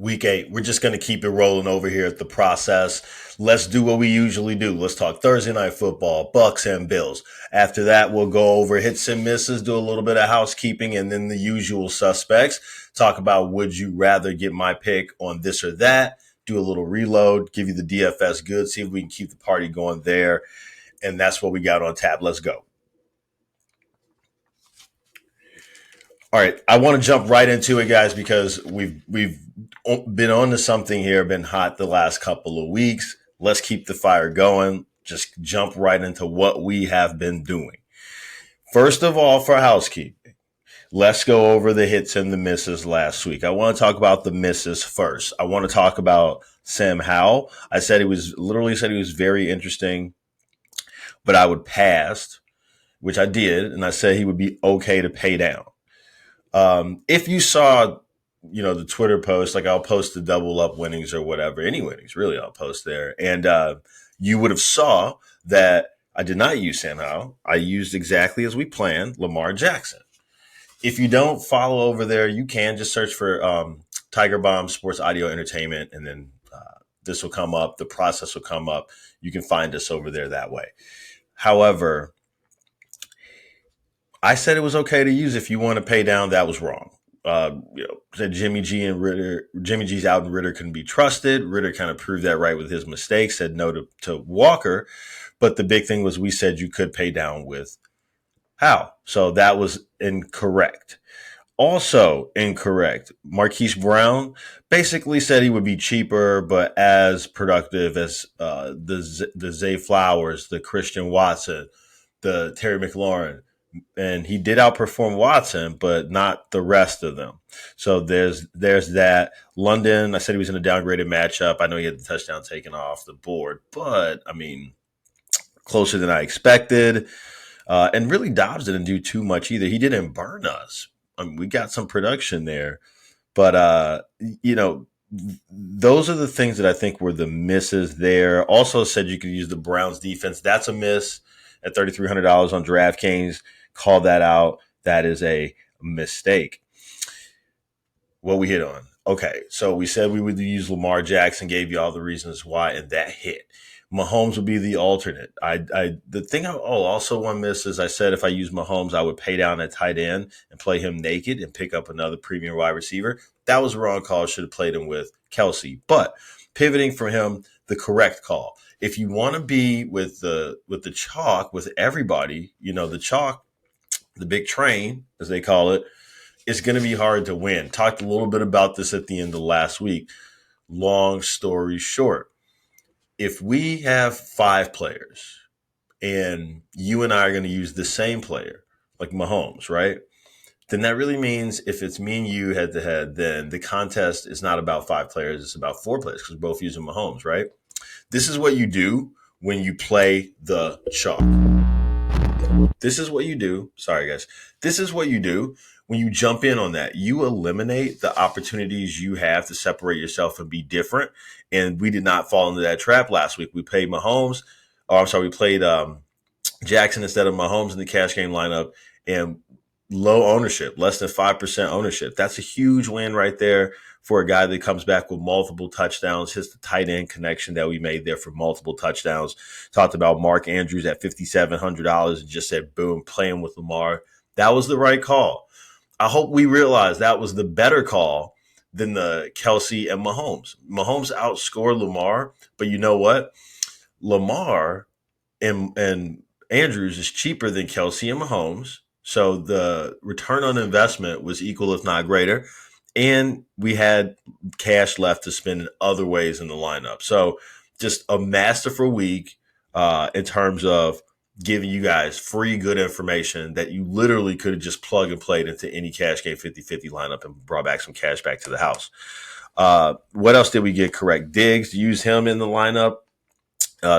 Week 8. We're just going to keep it rolling over here at the process. Let's do what we usually do. Let's talk Thursday night football, Bucks and Bills. After that, we'll go over hits and misses, do a little bit of housekeeping, and then the usual suspects. Talk about would you rather get my pick on this or that, do a little reload, give you the DFS good, see if we can keep the party going there. And that's what we got on tap. Let's go. All right, I want to jump right into it, guys, because we've been on to something here, been hot the last couple of weeks. Let's keep the fire going. Just jump right into what we have been doing. First of all, for housekeeping, let's go over the hits and the misses last week. I want to talk about the misses first. I want to talk about Sam Howell. I said he was very interesting, but I would pass, which I did, and I said he would be okay to pay down. If you saw, the Twitter post, like I'll post the double up winnings or whatever, any winnings really, I'll post there. And you would have saw that I did not use Sam Howell. I used exactly as we planned, Lamar Jackson. If you don't follow over there, you can just search for Tiger Bomb Sports Audio Entertainment, and then this will come up. The process will come up. You can find us over there that way. However, I said it was okay to use if you want to pay down. That was wrong. Said Jimmy G and Ritter. Jimmy G's out and Ritter couldn't be trusted. Ritter kind of proved that right with his mistakes. Said no to Walker, but the big thing was we said you could pay down with Howe. So that was incorrect. Also incorrect. Marquise Brown basically said he would be cheaper, but as productive as the Zay Flowers, the Christian Watson, the Terry McLaurin. And he did outperform Watson, but not the rest of them. So there's that. London, I said he was in a downgraded matchup. I know he had the touchdown taken off the board, but I mean, closer than I expected. And really, Dobbs didn't do too much either. He didn't burn us. I mean, we got some production there, but those are the things that I think were the misses there. Also said you could use the Browns defense. That's a miss at $3,300 on DraftKings. Call that out. That is a mistake. What we hit on. Okay, so we said we would use Lamar Jackson, gave you all the reasons why, and that hit. Mahomes would be the alternate. The thing I also want to miss is I said if I use Mahomes, I would pay down at tight end and play him naked and pick up another premium wide receiver. That was a wrong call. Should have played him with Kelsey. But pivoting from him, the correct call. If you want to be with the chalk, with everybody, the chalk, the big train, as they call it, it's going to be hard to win. Talked a little bit about this at the end of last week. Long story short, if we have 5 players and you and I are going to use the same player, like Mahomes, right? Then that really means if it's me and you head to head, then the contest is not about 5 players. It's about 4 players because we're both using Mahomes, right? This is what you do when you play the chalk. This is what you do. Sorry, guys. This is what you do when you jump in on that. You eliminate the opportunities you have to separate yourself and be different. And we did not fall into that trap last week. We played Mahomes. We played Jackson instead of Mahomes in the cash game lineup, and low ownership, less than 5% ownership. That's a huge win right there for a guy that comes back with multiple touchdowns, hits the tight end connection that we made there for multiple touchdowns. Talked about Mark Andrews at $5,700 and just said, boom, playing with Lamar. That was the right call. I hope we realize that was the better call than the Kelsey and Mahomes. Mahomes outscored Lamar, but you know what? Lamar and Andrews is cheaper than Kelsey and Mahomes. So the return on investment was equal, if not greater. And we had cash left to spend in other ways in the lineup. So just a masterful week in terms of giving you guys free, good information that you literally could have just plug and played into any cash game 50-50 lineup and brought back some cash back to the house. What else did we get correct? Diggs, use him in the lineup.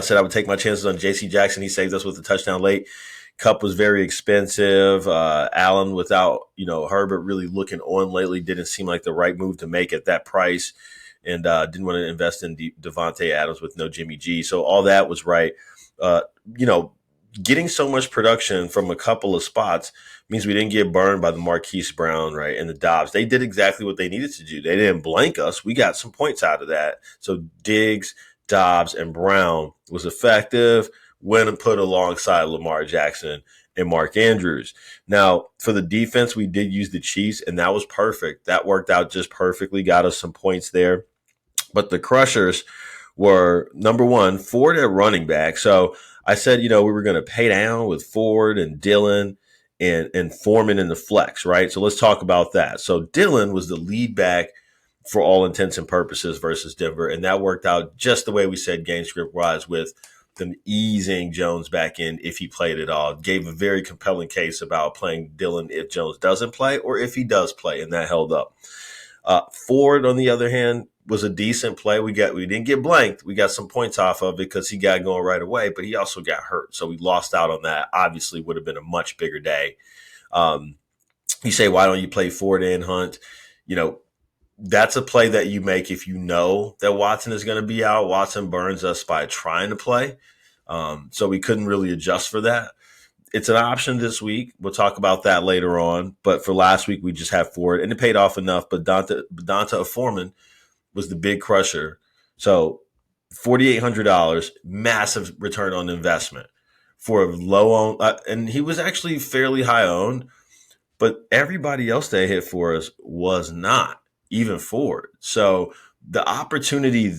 Said I would take my chances on J.C. Jackson. He saved us with a touchdown late. Cup was very expensive. Allen without, Herbert really looking on lately didn't seem like the right move to make at that price, and didn't want to invest in Devontae Adams with no Jimmy G. So all that was right. getting so much production from a couple of spots means we didn't get burned by the Marquise Brown, right, and the Dobbs. They did exactly what they needed to do. They didn't blank us. We got some points out of that. So Diggs, Dobbs, and Brown was effective when put alongside Lamar Jackson and Mark Andrews. Now, for the defense, we did use the Chiefs, and that was perfect. That worked out just perfectly, got us some points there. But the crushers were, number one, Ford at running back. So I said, we were going to pay down with Ford and Dillon and Foreman in the flex, right? So let's talk about that. So Dillon was the lead back for all intents and purposes versus Denver, and that worked out just the way we said game script wise, with them easing Jones back in if he played at all. Gave a very compelling case about playing Dillon if Jones doesn't play or if he does play, and that held up. Ford, on the other hand, was a decent play. We didn't get blanked. We got some points off of it because he got going right away, but he also got hurt, so we lost out on that. Obviously, would have been a much bigger day. You say, why don't you play Ford and Hunt? That's a play that you make if you know that Watson is going to be out. Watson burns us by trying to play, so we couldn't really adjust for that. It's an option this week. We'll talk about that later on. But for last week, we just had Ford, and it paid off enough. But Donta Foreman was the big crusher. So $4,800, massive return on investment for a low owned, and he was actually fairly high owned. But everybody else that hit for us was not, even Ford. So the opportunity,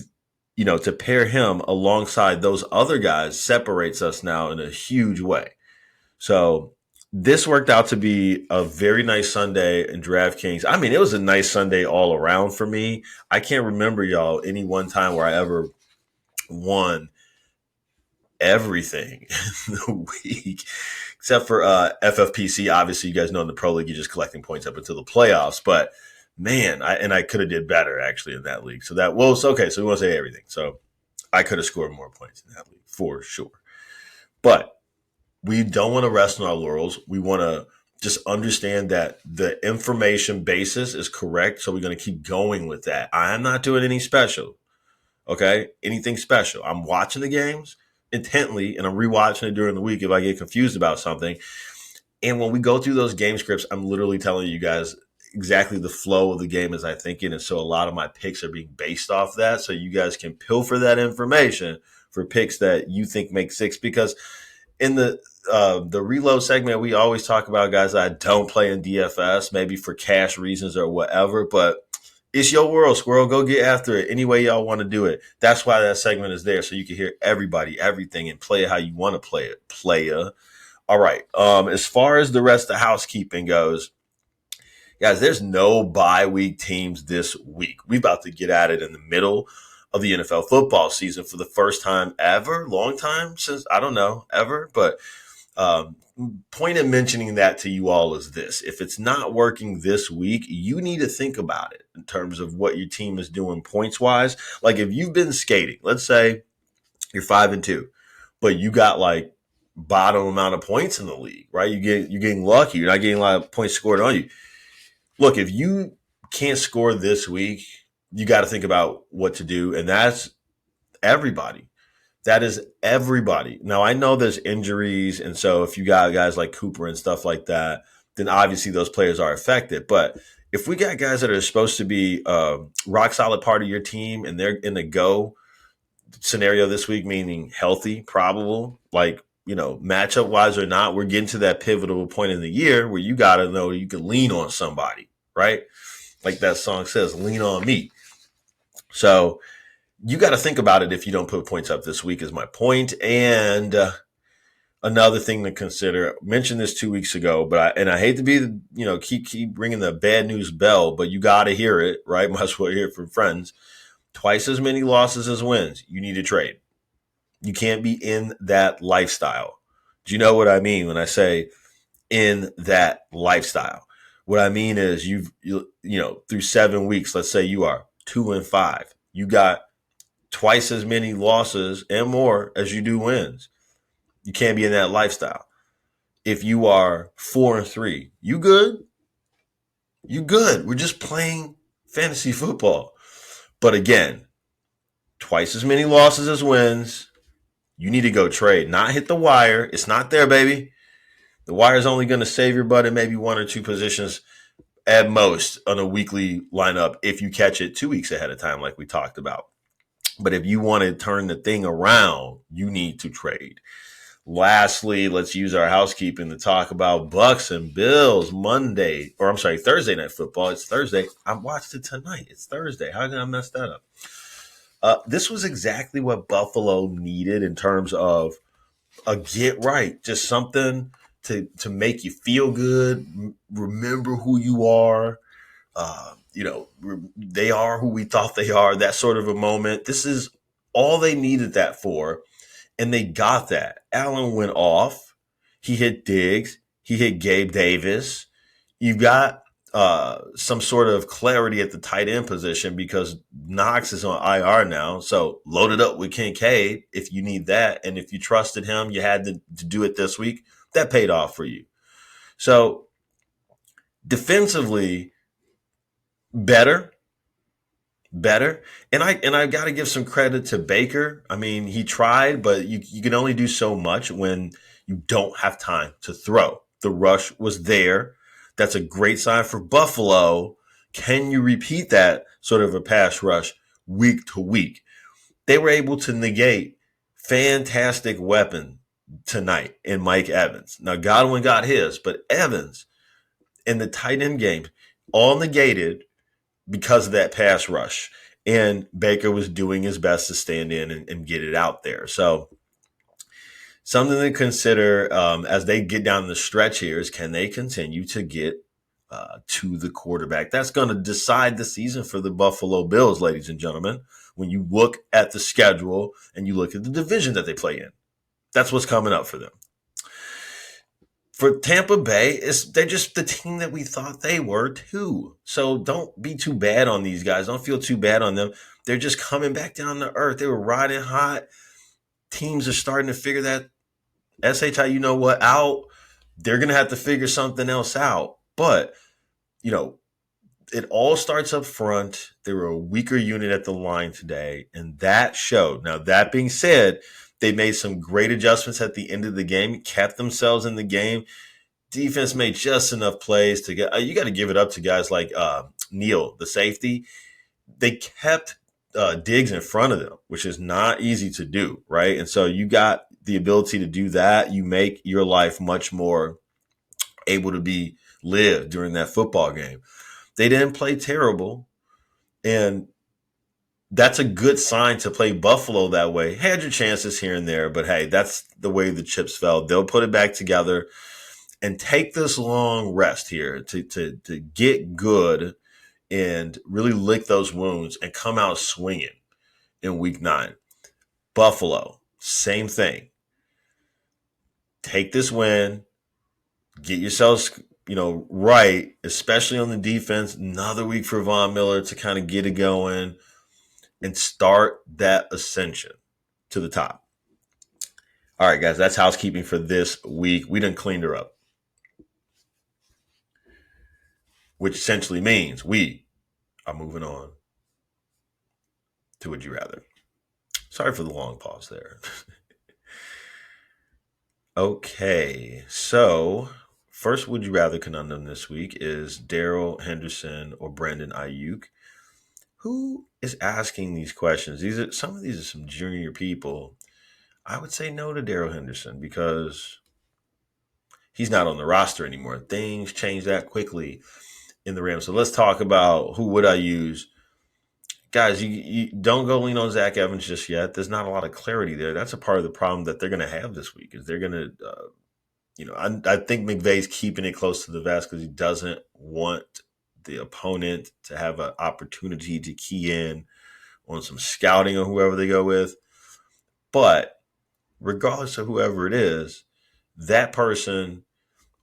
to pair him alongside those other guys separates us now in a huge way. So this worked out to be a very nice Sunday in DraftKings. I mean, it was a nice Sunday all around for me. I can't remember, y'all, any one time where I ever won everything in the week, except for FFPC. Obviously, you guys know in the Pro League, you're just collecting points up until the playoffs. But man, I could have did better actually in that league. So it's okay. So we won't say everything. So I could have scored more points in that league for sure. But we don't want to rest on our laurels. We want to just understand that the information basis is correct. So we're going to keep going with that. I'm not doing any special. Okay. Anything special. I'm watching the games intently and I'm rewatching it during the week if I get confused about something. And when we go through those game scripts, I'm literally telling you guys exactly the flow of the game as I think it. And so a lot of my picks are being based off that. So you guys can pilfer that information for picks that you think make sense, because in the reload segment, we always talk about guys that don't play in DFS, maybe for cash reasons or whatever, but it's your world, Squirrel. Go get after it any way y'all want to do it. That's why that segment is there, so you can hear everybody, everything, and play it how you want to play it. Playa. All right. As far as the rest of housekeeping goes, guys, there's no bye week teams this week. We're about to get at it in the middle of the NFL football season for the first time ever, long time since, I don't know, ever, but point in mentioning that to you all is this: if it's not working this week, you need to think about it in terms of what your team is doing points wise. Like if you've been skating, let's say you're 5-2, but you got like bottom amount of points in the league, right? You're getting lucky. You're not getting a lot of points scored on you. Look, if you can't score this week, you got to think about what to do, and that's everybody. That is everybody. Now, I know there's injuries, and so if you got guys like Cooper and stuff like that, then obviously those players are affected. But if we got guys that are supposed to be rock solid part of your team and they're in the go scenario this week, meaning healthy, probable, like, matchup wise or not, we're getting to that pivotal point in the year where you got to know you can lean on somebody, right? Like that song says, lean on me. So you got to think about it if you don't put points up this week is my point. And another thing to consider, I mentioned this 2 weeks ago, but I hate to be, keep ringing the bad news bell, but you got to hear it, right? Might as well hear it from friends. Twice as many losses as wins. You need to trade. You can't be in that lifestyle. Do you know what I mean when I say in that lifestyle? What I mean is you through 7 weeks, let's say you are 2-5. You got twice as many losses and more as you do wins. You can't be in that lifestyle. If you are 4-3, you good? You good. We're just playing fantasy football. But again, twice as many losses as wins. You need to go trade, not hit the wire. It's not there, baby. The wire is only going to save your butt in maybe one or two positions at most on a weekly lineup if you catch it 2 weeks ahead of time, like we talked about. But if you want to turn the thing around, you need to trade. Lastly, let's use our housekeeping to talk about Bucks and Bills Monday, or I'm sorry, Thursday night football. It's Thursday. I watched it tonight. It's Thursday. How did I mess that up? This was exactly what Buffalo needed in terms of a get right, just something to make you feel good. Remember who you are. They are who we thought they are. That sort of a moment. This is all they needed that for, and they got that. Allen went off. He hit Diggs. He hit Gabe Davis. You got some sort of clarity at the tight end position because Knox is on IR now. So load it up with Kincaid if you need that. And if you trusted him, you had to do it this week. That paid off for you. So defensively, better. And I've got to give some credit to Baker. I mean, he tried, but you can only do so much when you don't have time to throw. The rush was there. That's a great sign for Buffalo. Can you repeat that sort of a pass rush week to week? They were able to negate fantastic weapon tonight in Mike Evans. Now, Godwin got his, but Evans in the tight end game all negated because of that pass rush. And Baker was doing his best to stand in and get it out there. So something to consider as they get down the stretch here is, can they continue to get to the quarterback? That's going to decide the season for the Buffalo Bills, ladies and gentlemen. When you look at the schedule and you look at the division that they play in, that's what's coming up for them. For Tampa Bay, they're just the team that we thought they were too. So don't be too bad on these guys. Don't feel too bad on them. They're just coming back down to earth. They were riding hot. Teams are starting to figure that SHI, you know what, out. They're going to have to figure something else out. But, it all starts up front. They were a weaker unit at the line today, and that showed. Now, that being said, they made some great adjustments at the end of the game, kept themselves in the game. Defense made just enough plays to get. You got to give it up to guys like Neal, the safety. They kept Diggs in front of them, which is not easy to do, right? And so you got the ability to do that. You make your life much more able to be lived during that football game. They didn't play terrible, and that's a good sign to play Buffalo that way. Had your chances here and there, but hey, that's the way the chips fell. They'll put it back together and take this long rest here to get good and really lick those wounds and come out swinging in week 9. Buffalo, same thing. Take this win, get yourselves, right, especially on the defense. Another week for Von Miller to kind of get it going and start that ascension to the top. All right, guys, that's housekeeping for this week. We done cleaned her up, which essentially means we are moving on to Would You Rather. Sorry for the long pause there. Okay, so first Would You Rather conundrum this week is Darrell Henderson or Brandon Ayuk. Who is asking these questions? Some of these are some junior people. I would say no to Darrell Henderson because he's not on the roster anymore. Things change that quickly in the Rams. So let's talk about who would I use. Guys, you don't go lean on Zach Evans just yet. There's not a lot of clarity there. That's a part of the problem that they're going to have this week is they're going to, I think McVay's keeping it close to the vest because he doesn't want the opponent to have an opportunity to key in on some scouting or whoever they go with. But regardless of whoever it is, that person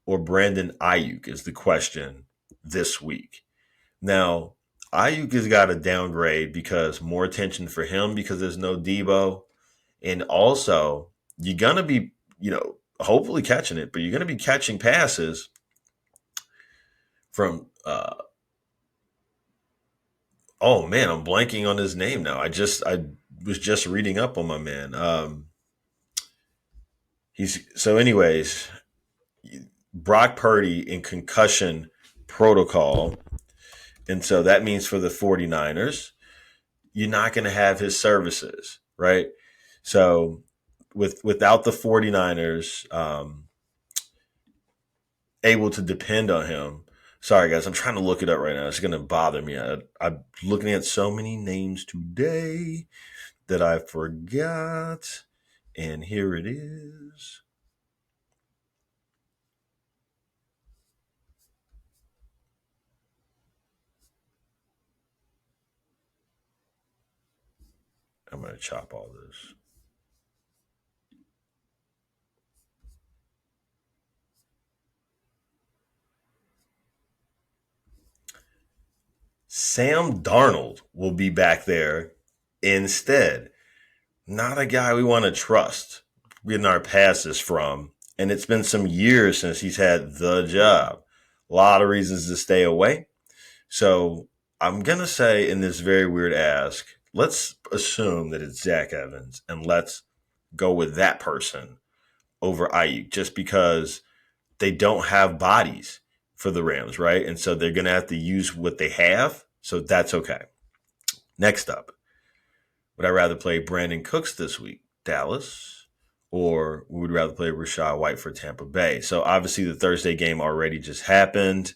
or Brandon Ayuk is the question this week. Now, Ayuk has got a downgrade because more attention for him because there's no Debo. And also, you're going to be, hopefully catching it, but you're going to be catching passes from, oh man, I'm blanking on his name now. I was just reading up on my man. Anyways, Brock Purdy in concussion protocol. And so that means for the 49ers, you're not going to have his services, right? So without the 49ers able to depend on him. Sorry, guys, I'm trying to look it up right now. It's going to bother me. I'm looking at so many names today that I forgot. And here it is. I'm going to chop all this. Sam Darnold will be back there instead. Not a guy we want to trust getting our passes from. And it's been some years since he's had the job. A lot of reasons to stay away. So I'm going to say in this very weird ask, let's assume that it's Zach Evans and let's go with that person over Ayuk just because they don't have bodies for the Rams, right? And so they're going to have to use what they have. So that's okay. Next up, would I rather play Brandon Cooks this week, Dallas, or would we rather play Rachaad White for Tampa Bay? So obviously the Thursday game already just happened.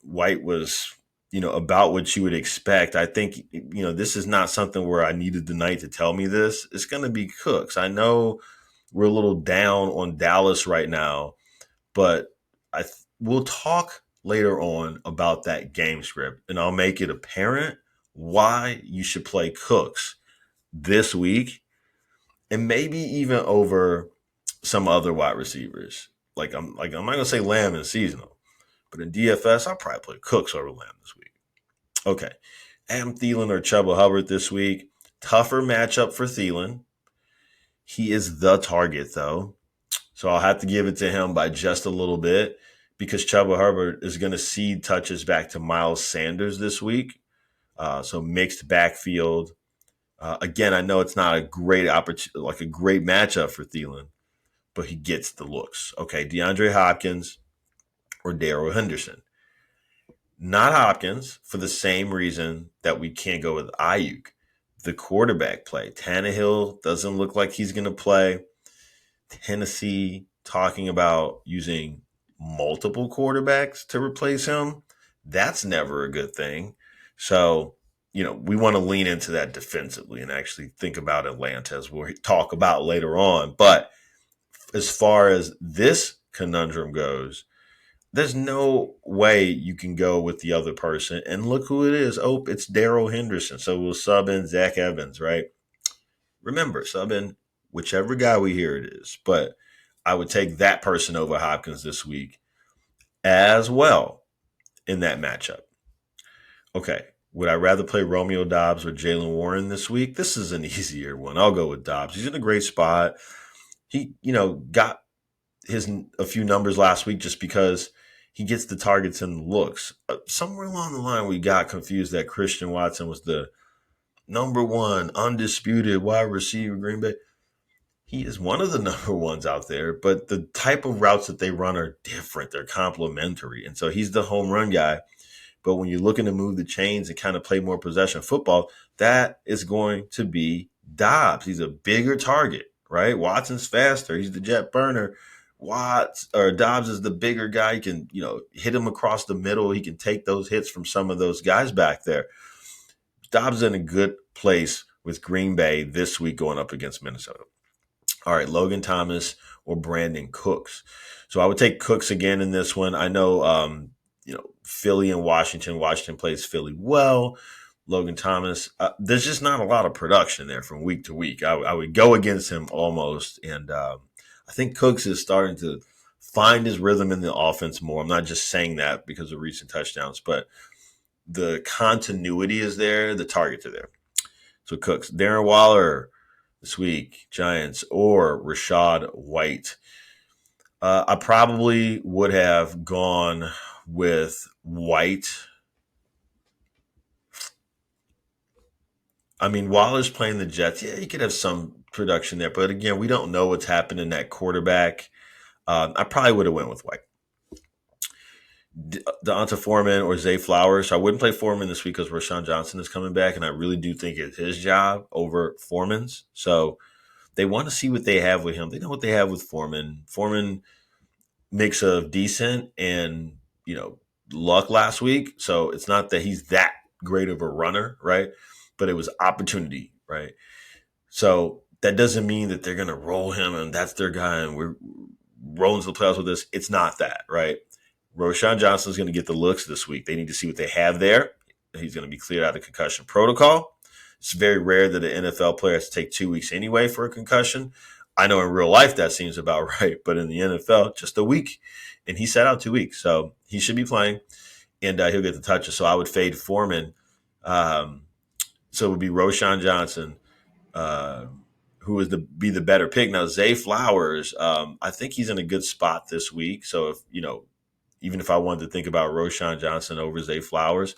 White was, about what you would expect. I think, this is not something where I needed the night to tell me this. It's going to be Cooks. I know we're a little down on Dallas right now, but we'll talk later on about that game script, and I'll make it apparent why you should play Cooks this week, and maybe even over some other wide receivers. I'm not gonna say Lamb in seasonal, but in DFS, I'll probably play Cooks over Lamb this week. Okay, Adam Thielen or Chuba Hubbard this week. Tougher matchup for Thielen. He is the target though, so I'll have to give it to him by just a little bit because Chuba Hubbard is going to cede touches back to Miles Sanders this week. So mixed backfield. Again, I know it's not a great opportunity, like a great matchup for Thielen, but he gets the looks. Okay, DeAndre Hopkins or Darrell Henderson. Not Hopkins for the same reason that we can't go with Ayuk. The quarterback play. Tannehill doesn't look like he's going to play. Tennessee talking about using multiple quarterbacks to replace him. That's never a good thing. So, we want to lean into that defensively and actually think about Atlanta as we'll talk about later on. But as far as this conundrum goes, there's no way you can go with the other person. And look who it is. Oh, it's Darrell Henderson. So we'll sub in Zach Evans, right? Remember, sub in whichever guy we hear it is. But I would take that person over Hopkins this week as well in that matchup. Okay. Would I rather play Romeo Doubs or Jalen Warren this week? This is an easier one. I'll go with Doubs. He's in a great spot. He, got a few numbers last week just because he gets the targets and the looks. Somewhere along the line, we got confused that Christian Watson was the number one undisputed wide receiver Green Bay. He is one of the number ones out there, but the type of routes that they run are different. They're complementary. And so he's the home run guy. But when you're looking to move the chains and kind of play more possession football, that is going to be Dobbs. He's a bigger target, right? Watson's faster. He's the jet burner. Dobbs is the bigger guy. He can, hit him across the middle. He can take those hits from some of those guys back there. Dobbs is in a good place with Green Bay this week going up against Minnesota. All right, Logan Thomas or Brandon Cooks. So I would take Cooks again in this one. I know, Philly and Washington. Washington plays Philly well. Logan Thomas, there's just not a lot of production there from week to week. I would go against him almost. And I think Cooks is starting to find his rhythm in the offense more. I'm not just saying that because of recent touchdowns, but the continuity is there. The targets are there. So Cooks, Darren Waller this week, Giants, or Rachaad White. I probably would have gone with White. I mean, Waller's playing the Jets. Yeah, he could have some production there, but again, we don't know what's happened in that quarterback. I probably would have went with White, Deonta Foreman or Zay Flowers. I wouldn't play Foreman this week because Rashawn Johnson is coming back, and I really do think it's his job over Foreman's. So they want to see what they have with him. They know what they have with Foreman. Foreman mix of decent and luck last week. So it's not that he's that great of a runner, right? But it was opportunity, right? So that doesn't mean that they're going to roll him and that's their guy and we're rolling to the playoffs with this. It's not that, right? Roshan Johnson's going to get the looks this week. They need to see what they have there. He's going to be cleared out of concussion protocol. It's very rare that an NFL player has to take 2 weeks anyway for a concussion. I know in real life that seems about right, but in the NFL, just a week. And he sat out 2 weeks. So he should be playing, and he'll get the touches. So I would fade Foreman. So it would be Roshan Johnson, who is be the better pick. Now, Zay Flowers, I think he's in a good spot this week. So if, even if I wanted to think about Roshan Johnson over Zay Flowers,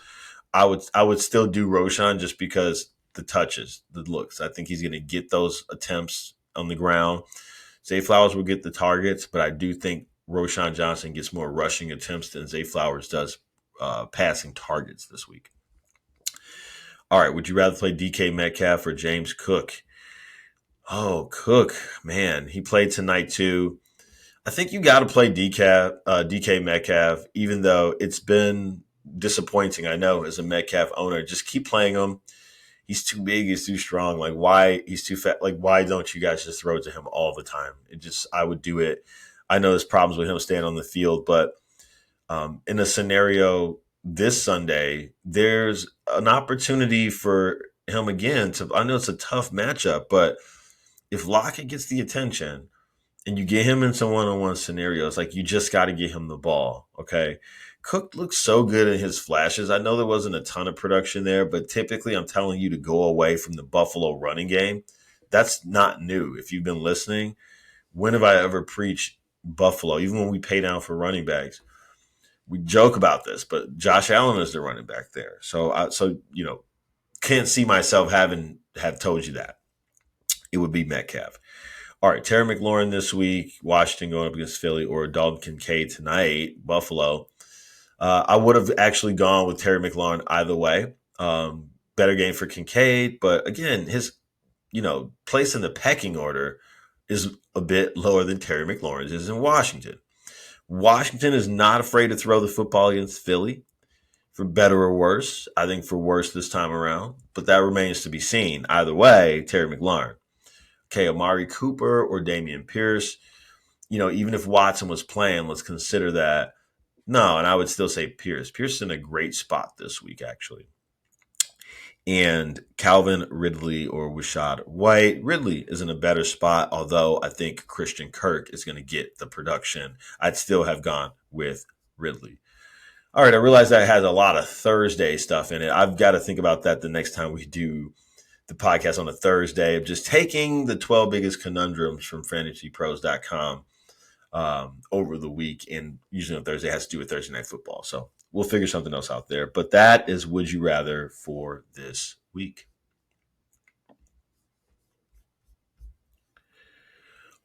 I would still do Roshan just because the touches, the looks. I think he's going to get those attempts on the ground. Zay Flowers will get the targets, but I do think Roshan Johnson gets more rushing attempts than Zay Flowers does passing targets this week. All right, would you rather play DK Metcalf or James Cook? Oh, Cook, man, he played tonight too. I think you got to play DK Metcalf, even though it's been disappointing. I know as a Metcalf owner, just keep playing him. He's too big. He's too strong. Like, why? He's too fat. Like, why don't you guys just throw it to him all the time? I would do it. I know there's problems with him staying on the field, but in a scenario this Sunday, there's an opportunity for him again I know it's a tough matchup, but if Lockett gets the attention and you get him in some one-on-one scenarios, like you just got to get him the ball, okay? Cook looks so good in his flashes. I know there wasn't a ton of production there, but typically I'm telling you to go away from the Buffalo running game. That's not new. If you've been listening, when have I ever preached Buffalo? Even when we pay down for running backs, we joke about this, but Josh Allen is the running back there. So can't see myself have told you that. It would be Metcalf. All right, Terry McLaurin this week, Washington going up against Philly, or Dalton Kincaid tonight, Buffalo. I would have actually gone with Terry McLaurin either way. Better game for Kincaid, but again, his place in the pecking order is a bit lower than Terry McLaurin's is in Washington. Washington is not afraid to throw the football against Philly, for better or worse. I think for worse this time around, but that remains to be seen. Either way, Terry McLaurin. Okay, Amari Cooper or Damian Pierce. Even if Watson was playing, let's consider that. No, and I would still say Pierce. Pierce is in a great spot this week, actually. And Calvin Ridley or Rashad White. Ridley is in a better spot, although I think Christian Kirk is going to get the production. I'd still have gone with Ridley. All right, I realize that has a lot of Thursday stuff in it. I've got to think about that the next time we do the podcast on a Thursday, of just taking the 12 biggest conundrums from fantasypros.com over the week. And usually on Thursday, it has to do with Thursday Night Football. So we'll figure something else out there. But that is Would You Rather for this week.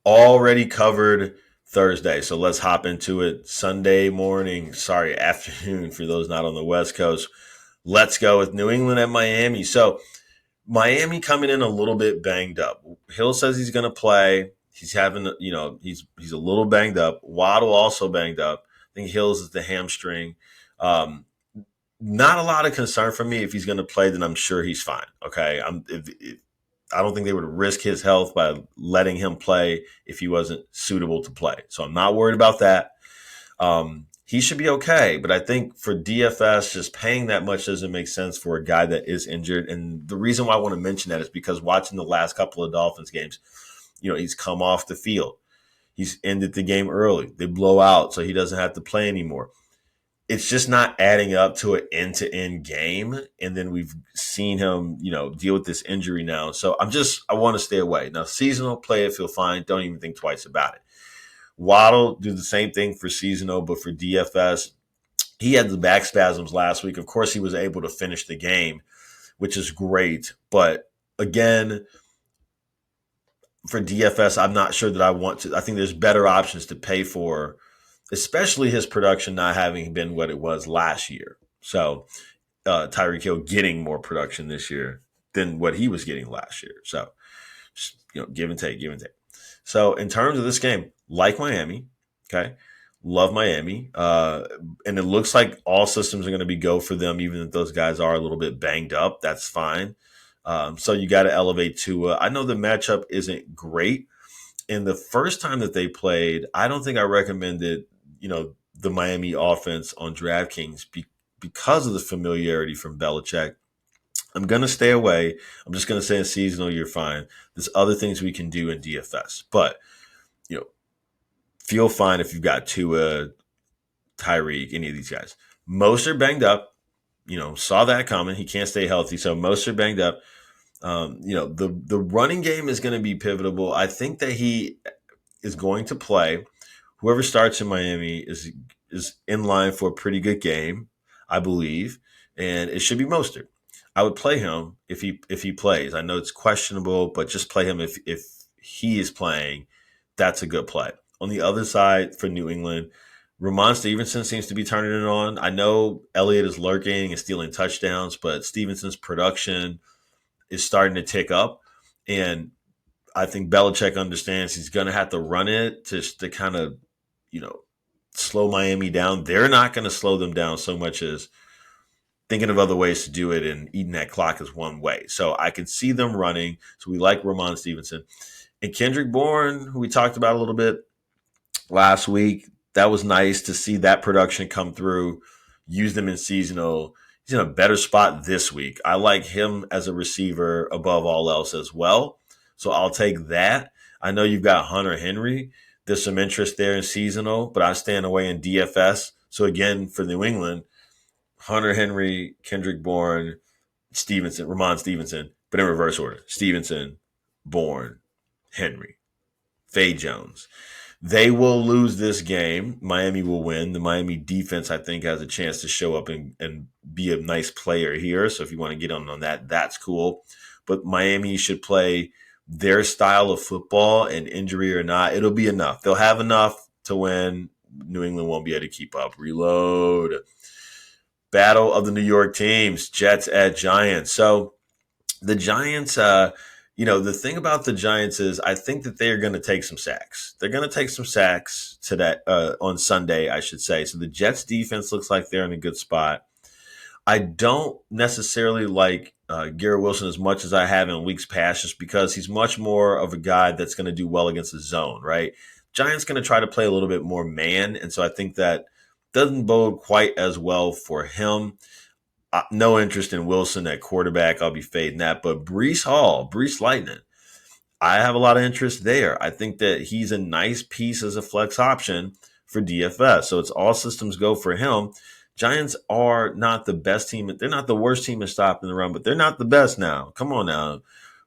Already covered Thursday, so let's hop into it. Sunday morning, afternoon for those not on the West Coast. Let's go with New England at Miami. So Miami coming in a little bit banged up. Hill says he's going to play. He's having, he's a little banged up. Waddle also banged up. I think Hills is the hamstring. Not a lot of concern for me. If he's going to play, then I'm sure he's fine. Okay, I don't think they would risk his health by letting him play if he wasn't suitable to play. So I'm not worried about that. He should be okay. But I think for DFS, just paying that much doesn't make sense for a guy that is injured. And the reason why I want to mention that is because watching the last couple of Dolphins games, he's come off the field. He's ended the game early. They blow out, so he doesn't have to play anymore. It's just not adding up to an end-to-end game. And then we've seen him, deal with this injury now. So I want to stay away. Now, seasonal, play it, feel fine. Don't even think twice about it. Waddle, do the same thing for seasonal, but for DFS, he had the back spasms last week. Of course, he was able to finish the game, which is great. But Again, for DFS, I'm not sure that I want to. I think there's better options to pay for, especially his production not having been what it was last year. So Tyreek Hill getting more production this year than what he was getting last year. So just, give and take, give and take. So in terms of this game, like Miami, okay, love Miami, and it looks like all systems are going to be go for them, even if those guys are a little bit banged up. That's fine. So you got to elevate Tua. I know the matchup isn't great. And the first time that they played, I don't think I recommended, the Miami offense on DraftKings because of the familiarity from Belichick. I'm going to stay away. I'm just going to say in seasonal, you're fine. There's other things we can do in DFS. But, feel fine if you've got Tua, Tyreek, any of these guys. Most are banged up. Saw that coming. He can't stay healthy. So most are banged up. The running game is going to be pivotal. I think that he is going to play. Whoever starts in Miami is in line for a pretty good game, I believe, and it should be Mostert. I would play him if he plays. I know it's questionable, but just play him if he is playing. That's a good play. On the other side for New England, Ramon Stevenson seems to be turning it on. I know Elliott is lurking and stealing touchdowns, but Stevenson's production is starting to tick up, and I think Belichick understands he's going to have to run it to kind of, slow Miami down. They're not going to slow them down so much as thinking of other ways to do it, and eating that clock is one way. So I can see them running. So we like Ramon Stevenson. And Kendrick Bourne, who we talked about a little bit last week, that was nice to see that production come through, use them in seasonal. He's in a better spot this week. I like him as a receiver above all else as well. So I'll take that. I know you've got Hunter Henry. There's some interest there in seasonal, but I stand away in DFS. So again, for New England, Hunter Henry, Kendrick Bourne, Ramon Stevenson, but in reverse order. Stevenson, Bourne, Henry, Fade Jones. They will lose this game. Miami will win. The Miami defense, I think, has a chance to show up and be a nice player here. So if you want to get on that, that's cool. But Miami should play their style of football, and injury or not, it'll be enough. They'll have enough to win. New England won't be able to keep up. Reload. Battle of the New York teams, Jets at Giants. So the Giants, the thing about the Giants is I think that they're going to take some sacks. They're going to take some sacks on Sunday, I should say. So the Jets defense looks like they're in a good spot. I don't necessarily like Garrett Wilson as much as I have in weeks past, just because he's much more of a guy that's going to do well against the zone, right? Giants going to try to play a little bit more man, and so I think that doesn't bode quite as well for him. No interest in Wilson at quarterback. I'll be fading that. But Breece Hall, Breece Lightning, I have a lot of interest there. I think that he's a nice piece as a flex option for DFS. So it's all systems go for him. Giants are not the best team. They're not the worst team in stopping the run, but they're not the best now. Come on now.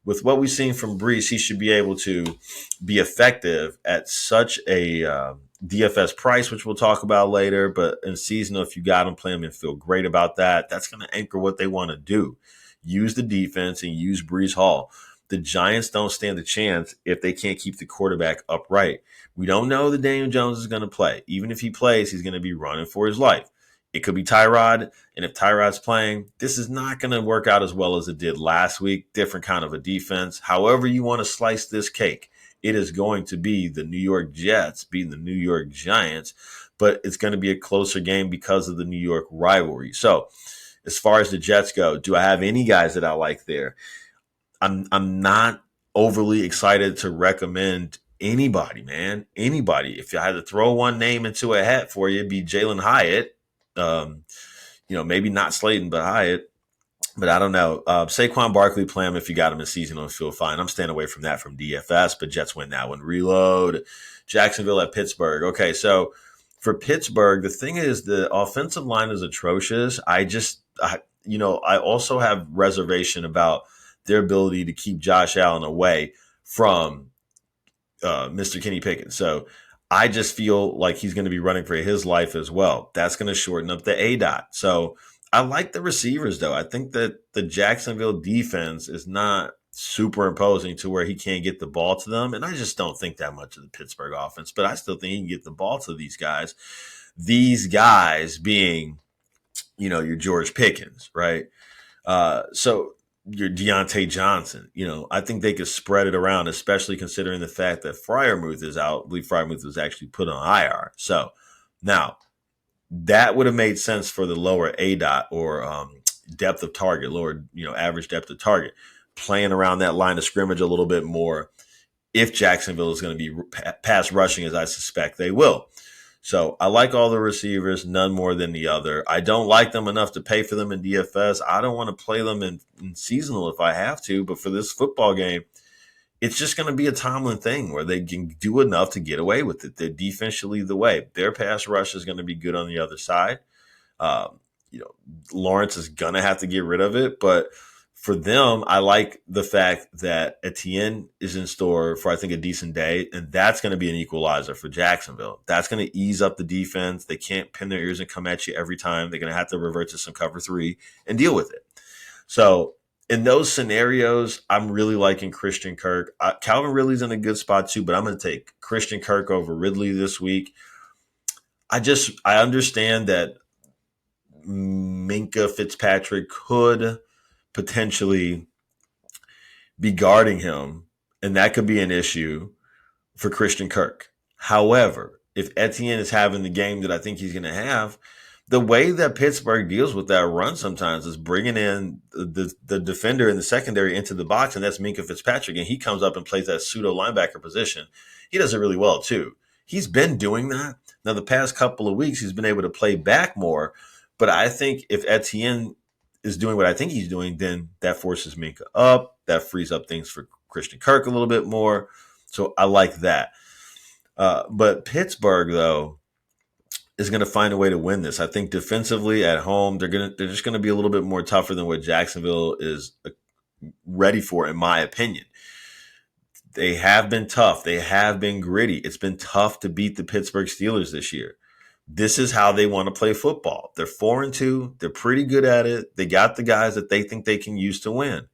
With what we've seen from Breece, he should be able to be effective at such a DFS price, which we'll talk about later. But in seasonal, if you got him, play him and feel great about that. That's going to anchor what they want to do. Use the defense and use Breece Hall. The Giants don't stand a chance if they can't keep the quarterback upright. We don't know that Daniel Jones is going to play. Even if he plays, he's going to be running for his life. It could be Tyrod, and if Tyrod's playing, this is not going to work out as well as it did last week. Different kind of a defense. However you want to slice this cake, it is going to be the New York Jets beating the New York Giants, but it's going to be a closer game because of the New York rivalry. So as far as the Jets go, do I have any guys that I like there? I'm not overly excited to recommend anybody, man. Anybody. If I had to throw one name into a hat for you, it'd be Jalen Hyatt. Maybe not Slayton, but Hyatt. But I don't know. Saquon Barkley, play him if you got him in seasonal and feel fine. I'm staying away from that from DFS, but Jets win that one. Reload. Jacksonville at Pittsburgh. Okay, so for Pittsburgh, the thing is the offensive line is atrocious. I also have reservation about their ability to keep Josh Allen away from Mr. Kenny Pickett. So I just feel like he's going to be running for his life as well. That's going to shorten up the ADOT. So I like the receivers, though. I think that the Jacksonville defense is not super imposing to where he can't get the ball to them. And I just don't think that much of the Pittsburgh offense, but I still think he can get the ball to these guys. These guys being, your George Pickens, right? So your Deontay Johnson, I think they could spread it around, especially considering the fact that Freiermuth is out. I believe Freiermuth was actually put on IR. So now that would have made sense for the lower ADOT or depth of target, lower, average depth of target, playing around that line of scrimmage a little bit more if Jacksonville is going to be pass rushing, as I suspect they will. So I like all the receivers, none more than the other. I don't like them enough to pay for them in DFS. I don't want to play them in seasonal if I have to, but for this football game, it's just going to be a Tomlin thing where they can do enough to get away with it. Their defense should lead the way. Their pass rush is going to be good on the other side. Um, Lawrence is going to have to get rid of it, but for them, I like the fact that Etienne is in store for, I think, a decent day, and that's going to be an equalizer for Jacksonville. That's going to ease up the defense. They can't pin their ears and come at you every time. They're going to have to revert to some cover 3 and deal with it. So in those scenarios, I'm really liking Christian Kirk. Calvin Ridley's in a good spot too, but I'm going to take Christian Kirk over Ridley this week. I understand that Minka Fitzpatrick could potentially be guarding him, and that could be an issue for Christian Kirk. However, if Etienne is having the game that I think he's going to have, the way that Pittsburgh deals with that run sometimes is bringing in the defender in the secondary into the box, and that's Minka Fitzpatrick, and he comes up and plays that pseudo linebacker position. He does it really well, too. He's been doing that. Now, the past couple of weeks, he's been able to play back more, but I think if Etienne is doing what I think he's doing, then that forces Minka up. That frees up things for Christian Kirk a little bit more. So I like that. But Pittsburgh, though, is going to find a way to win this. I think defensively at home, they're just going to be a little bit more tougher than what Jacksonville is ready for, in my opinion. They have been tough. They have been gritty. It's been tough to beat the Pittsburgh Steelers this year. This is how they want to play football. They're 4-2. They're pretty good at it. They got the guys that they think they can use to win.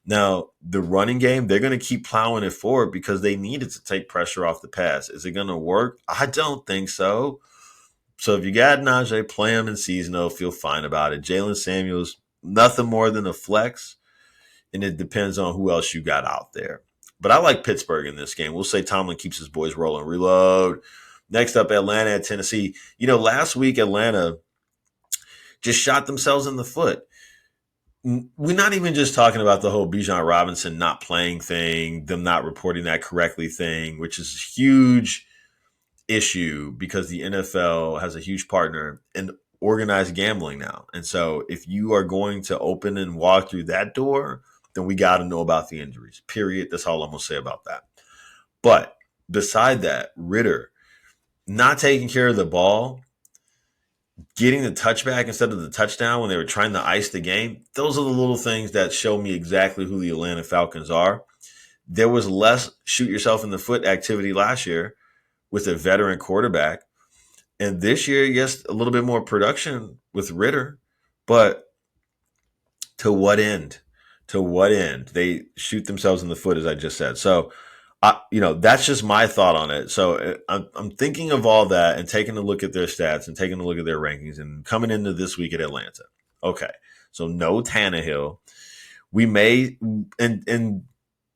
Now, the running game, they're going to keep plowing it forward because they need it to take pressure off the pass. Is it going to work? I don't think so. So if you got Najee, play him in seasonal, feel fine about it. Jalen Samuels, nothing more than a flex, and it depends on who else you got out there. But I like Pittsburgh in this game. We'll say Tomlin keeps his boys rolling. Reload. Next up, Atlanta at Tennessee. Last week, Atlanta just shot themselves in the foot. We're not even just talking about the whole Bijan Robinson not playing thing, them not reporting that correctly thing, which is a huge issue because the NFL has a huge partner in organized gambling now. And so if you are going to open and walk through that door, then we got to know about the injuries, period. That's all I'm going to say about that. But beside that, Ritter not taking care of the ball, getting the touchback instead of the touchdown when they were trying to ice the game, those are the little things that show me exactly who the Atlanta Falcons are. There was less shoot yourself in the foot activity last year with a veteran quarterback. And this year, yes, a little bit more production with Ritter, but to what end? To what end? They shoot themselves in the foot, as I just said. So, that's just my thought on it. So I'm thinking of all that and taking a look at their stats and taking a look at their rankings and coming into this week at Atlanta. Okay, so no Tannehill. We may, and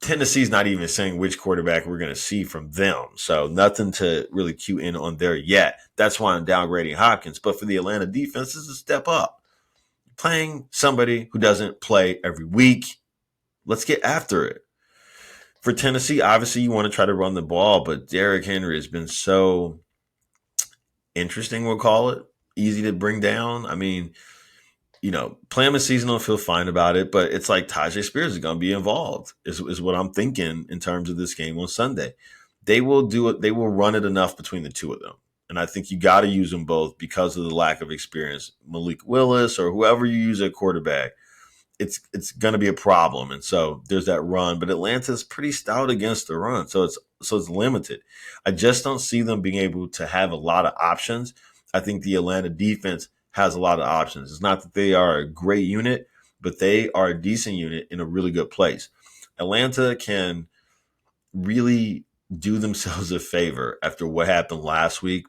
Tennessee's not even saying which quarterback we're going to see from them. So nothing to really cue in on there yet. That's why I'm downgrading Hopkins. But for the Atlanta defense, this is a step up. Playing somebody who doesn't play every week. Let's get after it. For Tennessee, obviously you want to try to run the ball, but Derrick Henry has been so interesting, we'll call it, easy to bring down. I mean, play him a seasonal and feel fine about it, but it's like Tajay Spears is going to be involved, is what I'm thinking in terms of this game on Sunday. They will do it. They will run it enough between the two of them. And I think you got to use them both because of the lack of experience. Malik Willis or whoever you use at quarterback, it's going to be a problem. And so there's that run, but Atlanta's pretty stout against the run. So it's limited. I just don't see them being able to have a lot of options. I think the Atlanta defense has a lot of options. It's not that they are a great unit, but they are a decent unit in a really good place. Atlanta can really do themselves a favor after what happened last week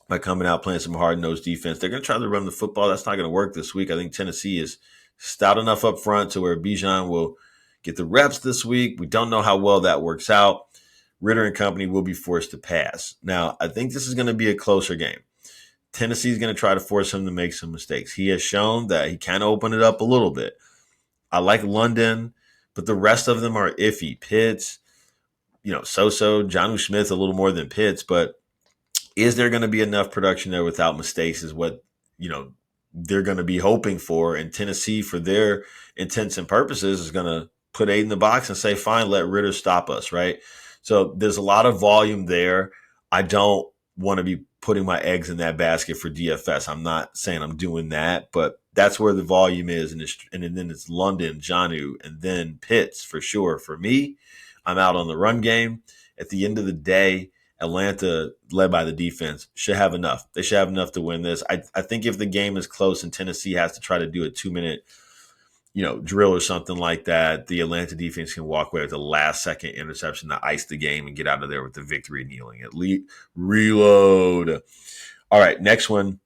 by coming out playing some hard nosed defense. They're going to try to run the football. That's not going to work this week. I think Tennessee is stout enough up front to where Bijan will get the reps this week. We don't know how well that works out. Ritter and company will be forced to pass. Now, I think this is going to be a closer game. Tennessee is going to try to force him to make some mistakes. He has shown that he can open it up a little bit. I like London, but the rest of them are iffy. Pitts, so-so, Jonnu Smith a little more than Pitts, but is there going to be enough production there without mistakes is what, they're going to be hoping for. And Tennessee, for their intents and purposes, is going to put 8 in the box and say, fine, let Ritter stop us, right? So there's a lot of volume there. I don't want to be putting my eggs in that basket for DFS. I'm not saying I'm doing that, but that's where the volume is. And then it's London, Jonnu, and then Pitts for sure. For me, I'm out on the run game. At the end of the day, Atlanta, led by the defense, should have enough. They should have enough to win this. I think if the game is close and Tennessee has to try to do a 2-minute, drill or something like that, the Atlanta defense can walk away with the last second interception to ice the game and get out of there with the victory kneeling. At least reload. All right, next one,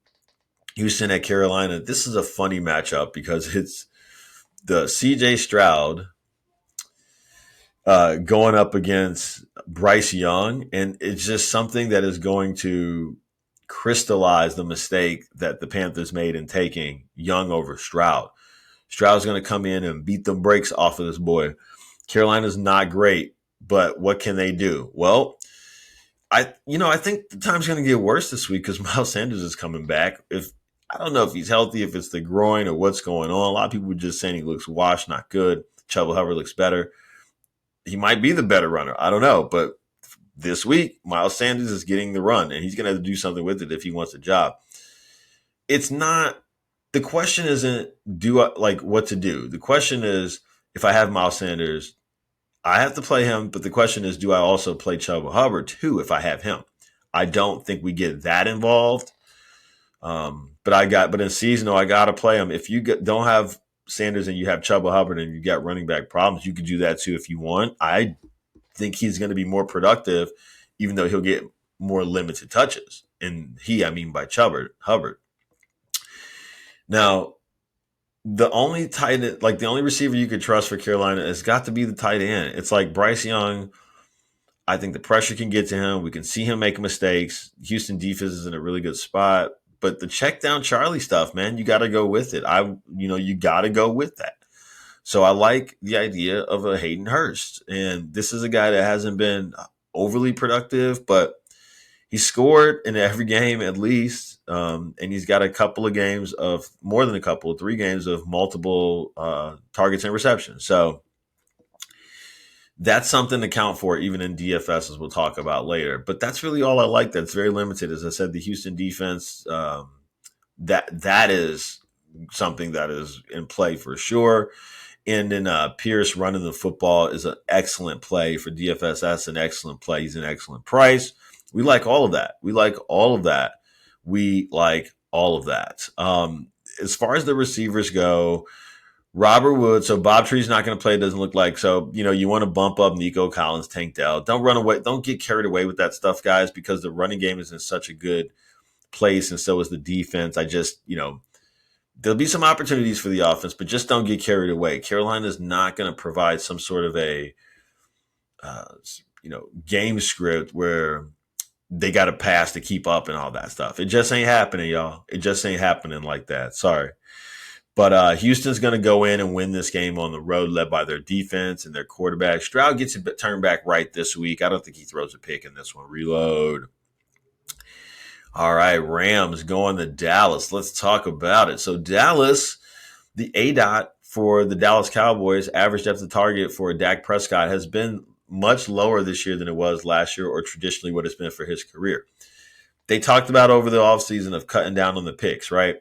Houston at Carolina. This is a funny matchup because it's the CJ Stroud going up against Bryce Young, and it's just something that is going to crystallize the mistake that the Panthers made in taking Young over Stroud. Stroud's going to come in and beat the brakes off of this boy. Carolina's not great, but what can they do? Well, I think the time's going to get worse this week because Miles Sanders is coming back. I don't know if he's healthy, if it's the groin or what's going on. A lot of people are just saying he looks washed, not good. Chuba Hubbard looks better. He might be the better runner. I don't know. But this week, Miles Sanders is getting the run, and he's going to have to do something with it if he wants a job. It's not – the question isn't what to do. The question is, if I have Miles Sanders, I have to play him. But the question is, do I also play Chuba Hubbard too if I have him? I don't think we get that involved. But in seasonal, I got to play him. If you don't have Sanders and you have Chuba Hubbard and you got running back problems, you could do that too if you want. I think he's going to be more productive, even though he'll get more limited touches. And I mean by Hubbard. Now, the only tight end, the only receiver you could trust for Carolina has got to be the tight end. It's like Bryce Young. I think the pressure can get to him. We can see him make mistakes. Houston defense is in a really good spot. But the check down Charlie stuff, man, you got to go with it. You got to go with that. So I like the idea of a Hayden Hurst. And this is a guy that hasn't been overly productive, but he scored in every game at least. And he's got a couple of games of more than 3 games of multiple targets and receptions. So that's something to count for even in DFS, as we'll talk about later. But that's really all I like. That's very limited. As I said, the Houston defense, that is something that is in play for sure. And then Pierce running the football is an excellent play for DFS. That's an excellent play. He's an excellent price. We like all of that. As far as the receivers go, Robert Woods, so Bob Tree's not going to play, it doesn't look like. So, you want to bump up Nico Collins, Tank Dell. Don't run away. Don't get carried away with that stuff, guys, because the running game is in such a good place, and so is the defense. I just, there'll be some opportunities for the offense, but just don't get carried away. Carolina is not going to provide some sort of a, game script where they got to pass to keep up and all that stuff. It just ain't happening, y'all. It just ain't happening like that. Sorry. But Houston's going to go in and win this game on the road, led by their defense and their quarterback. Stroud gets it turned back right this week. I don't think he throws a pick in this one. Reload. All right, Rams going to Dallas. Let's talk about it. So Dallas, the ADOT for the Dallas Cowboys, average depth of target for Dak Prescott, has been much lower this year than it was last year or traditionally what it's been for his career. They talked about over the offseason of cutting down on the picks, right?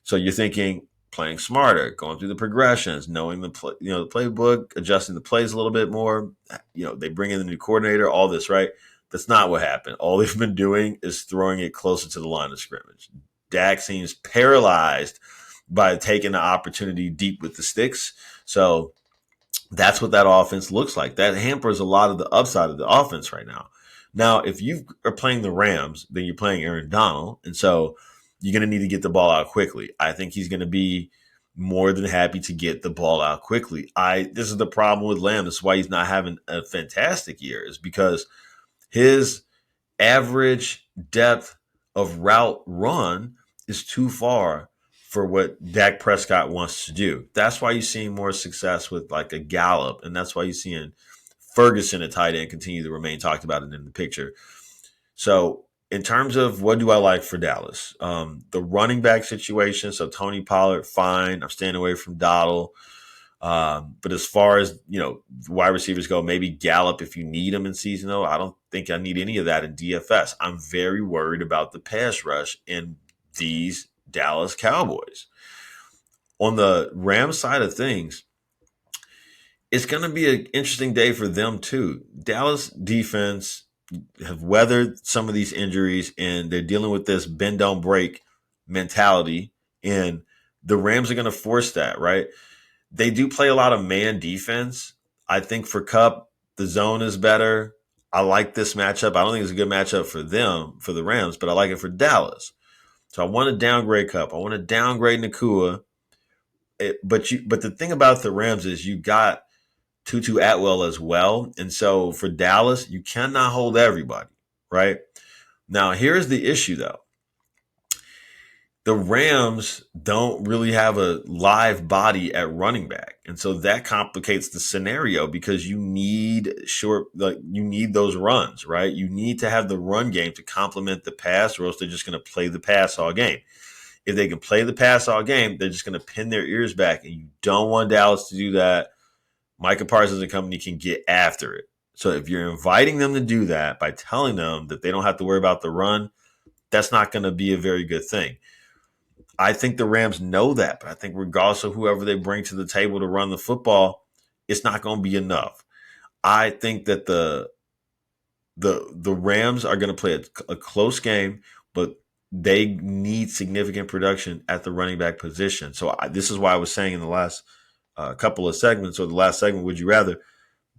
So you're thinking playing smarter, going through the progressions, knowing the playbook, adjusting the plays a little bit more. They bring in the new coordinator, all this, right? That's not what happened. All they've been doing is throwing it closer to the line of scrimmage. Dak seems paralyzed by taking the opportunity deep with the sticks. So that's what that offense looks like. That hampers a lot of the upside of the offense right now. Now, if you are playing the Rams, then you're playing Aaron Donald. And so you're going to need to get the ball out quickly. I think he's going to be more than happy to get the ball out quickly. This is the problem with Lamb. This is why he's not having a fantastic year, is because his average depth of route run is too far for what Dak Prescott wants to do. That's why you're seeing more success with like a Gallup, and that's why you're seeing Ferguson, a tight end, continue to remain talked about and in the picture. So in terms of what do I like for Dallas, the running back situation. So Tony Pollard, fine. I'm staying away from Dottle. But as far as, wide receivers go, maybe Gallup if you need him in seasonal. I don't think I need any of that in DFS. I'm very worried about the pass rush in these Dallas Cowboys. On the Rams side of things, it's going to be an interesting day for them too. Dallas defense have weathered some of these injuries, and they're dealing with this bend don't break mentality, and the Rams are going to force that, right? They do play a lot of man defense. I think for Kupp, the zone is better. I like this matchup. I don't think it's a good matchup for them, for the Rams, but I like it for Dallas. So I want to downgrade Kupp. I want to downgrade Nakua. But the thing about the Rams is you got Tutu Atwell as well. And so for Dallas, you cannot hold everybody, right? Now, here's the issue, though. The Rams don't really have a live body at running back. And so that complicates the scenario because you need those runs, right? You need to have the run game to complement the pass, or else they're just going to play the pass all game. If they can play the pass all game, they're just going to pin their ears back. And you don't want Dallas to do that. Micah Parsons and company can get after it. So if you're inviting them to do that by telling them that they don't have to worry about the run, that's not going to be a very good thing. I think the Rams know that, but I think regardless of whoever they bring to the table to run the football, it's not going to be enough. I think that the Rams are going to play a close game, but they need significant production at the running back position. So this is why I was saying in the last couple of segments, or the last segment, would you rather?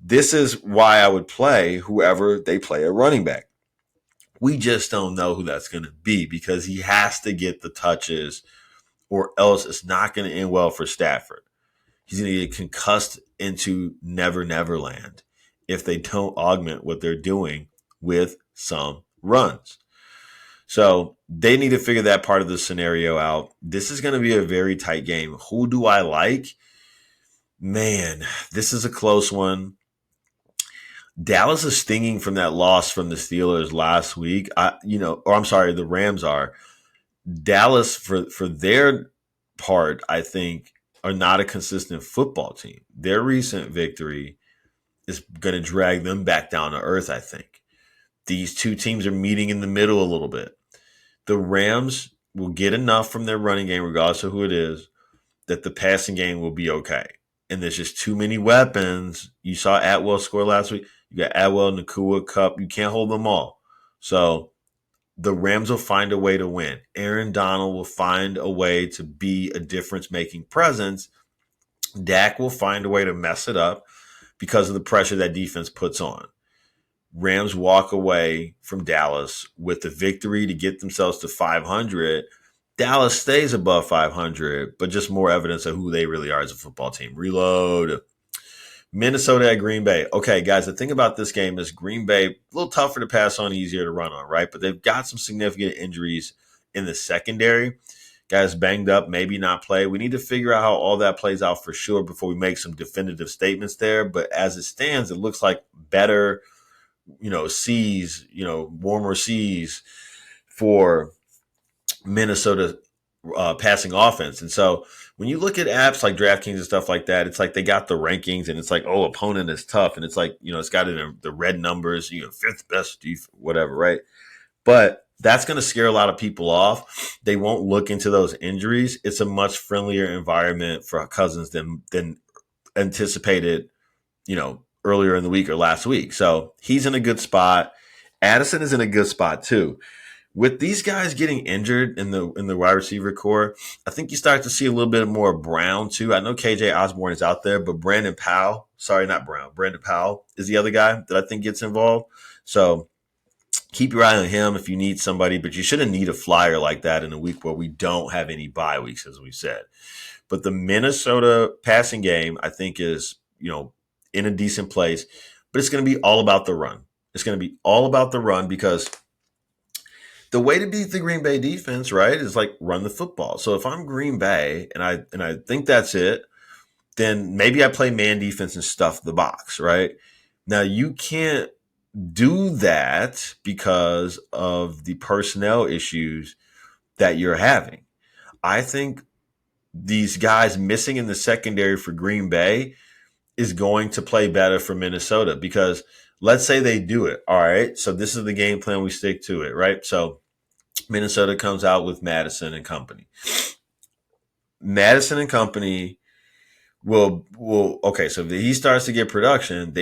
This is why I would play whoever they play at running back. We just don't know who that's going to be because he has to get the touches or else it's not going to end well for Stafford. He's going to get concussed into Never Never Land if they don't augment what they're doing with some runs. So they need to figure that part of the scenario out. This is going to be a very tight game. Who do I like? Man, this is a close one. Dallas is stinging from that loss from the Steelers last week. The Rams are. Dallas, for their part, I think, are not a consistent football team. Their recent victory is going to drag them back down to earth, I think. These two teams are meeting in the middle a little bit. The Rams will get enough from their running game, regardless of who it is, that the passing game will be okay. And there's just too many weapons. You saw Atwell score last week. You got Atwell, Nakua, Kupp. You can't hold them all. So the Rams will find a way to win. Aaron Donald will find a way to be a difference-making presence. Dak will find a way to mess it up because of the pressure that defense puts on. Rams walk away from Dallas with the victory to get themselves to 500. Dallas stays above 500, but just more evidence of who they really are as a football team. Reload. Minnesota at Green Bay. Okay, guys, the thing about this game is Green Bay, a little tougher to pass on, easier to run on, right? But they've got some significant injuries in the secondary. Guys banged up, maybe not play. We need to figure out how all that plays out for sure before we make some definitive statements there. But as it stands, it looks like better, seas, warmer seas for Minnesota passing offense. And so when you look at apps like DraftKings and stuff like that, it's like they got the rankings and it's like, oh, opponent is tough. And it's like, it's got it in the red numbers, fifth best, whatever, right? But that's going to scare a lot of people off. They won't look into those injuries. It's a much friendlier environment for Cousins than anticipated, earlier in the week or last week. So he's in a good spot. Addison is in a good spot too. With these guys getting injured in the wide receiver core, I think you start to see a little bit more Brown too. I know KJ Osborne is out there, but Brandon Powell, sorry, not Brown, Brandon Powell is the other guy that I think gets involved. So keep your eye on him if you need somebody, but you shouldn't need a flyer like that in a week where we don't have any bye weeks, as we said. But the Minnesota passing game, I think, is, in a decent place, but it's going to be all about the run. It's going to be all about the run because the way to beat the Green Bay defense, right, is like run the football. So if I'm Green Bay and I think that's it, then maybe I play man defense and stuff the box, right? Now you can't do that because of the personnel issues that you're having. I think these guys missing in the secondary for Green Bay is going to play better for Minnesota because let's say they do it. All right. So this is the game plan. We stick to it, right? So Minnesota comes out with Madison and company. Madison and company will okay. So if he starts to get production,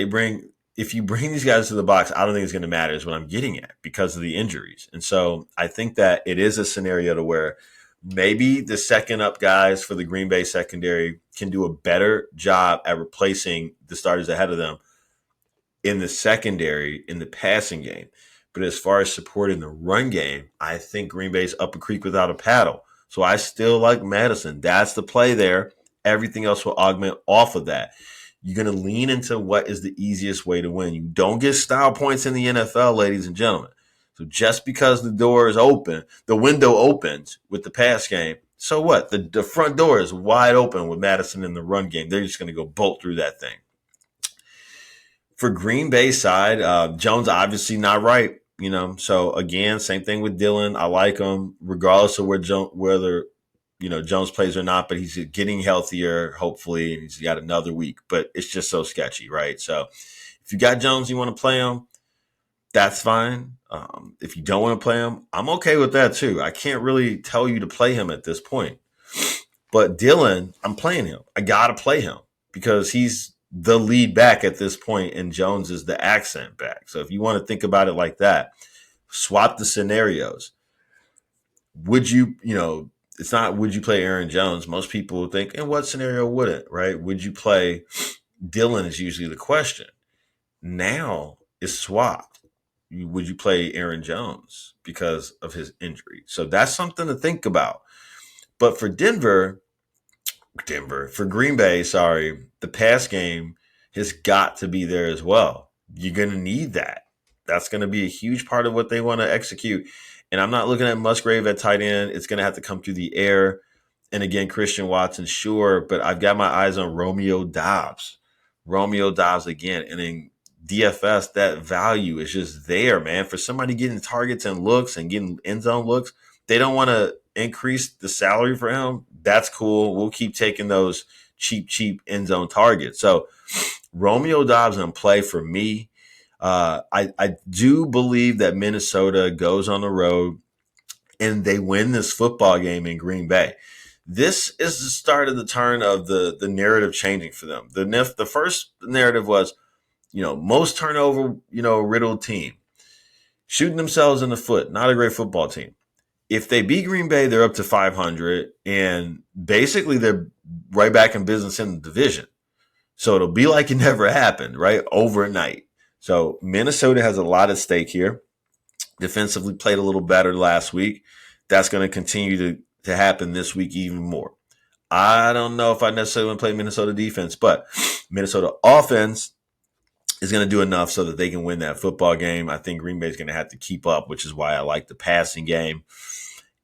if you bring these guys to the box, I don't think it's going to matter is what I'm getting at because of the injuries. And so I think that it is a scenario to where maybe the second up guys for the Green Bay secondary can do a better job at replacing the starters ahead of them in the secondary in the passing game. But as far as supporting the run game, I think Green Bay's up a creek without a paddle. So I still like Madison. That's the play there. Everything else will augment off of that. You're going to lean into what is the easiest way to win. You don't get style points in the NFL, ladies and gentlemen. So just because the door is open, the window opens with the pass game, so what? The front door is wide open with Madison in the run game. They're just going to go bolt through that thing. For Green Bay side, Jones obviously not right. So again, same thing with Dillon. I like him regardless of whether Jones plays or not, but he's getting healthier, hopefully, and he's got another week. But it's just so sketchy, right? So if you got Jones, you want to play him, that's fine. If you don't want to play him, I'm okay with that too. I can't really tell you to play him at this point. But Dillon, I'm playing him. I got to play him because he's the lead back at this point, and Jones is the accent back. So if you want to think about it like that, swap the scenarios. Would you, it's not would you play Aaron Jones? Most people would think, in what scenario wouldn't, right? Would you play Dillon is usually the question. Now it's swapped. Would you play Aaron Jones because of his injury? So that's something to think about. But for for Green Bay, sorry, the pass game has got to be there as well. You're going to need that. That's going to be a huge part of what they want to execute. And I'm not looking at Musgrave at tight end. It's going to have to come through the air. And again, Christian Watson, sure, but I've got my eyes on Romeo Doubs. Romeo Doubs again. And then DFS, that value is just there, man. For somebody getting targets and looks and getting end zone looks, they don't want to increase the salary for him. That's cool. We'll keep taking those cheap end zone targets. So Romeo Doubs in play for me. I do believe that Minnesota goes on the road and they win this football game in Green Bay. This is the start of the turn of the narrative changing for them. The first narrative was, most turnover, riddled team, shooting themselves in the foot, not a great football team. If they beat Green Bay, they're up to 500, and basically they're right back in business in the division. So it'll be like it never happened, right? Overnight. So Minnesota has a lot at stake here. Defensively played a little better last week. That's going to continue to happen this week even more. I don't know if I necessarily want to play Minnesota defense, but Minnesota offense is going to do enough so that they can win that football game. I think Green Bay is going to have to keep up, which is why I like the passing game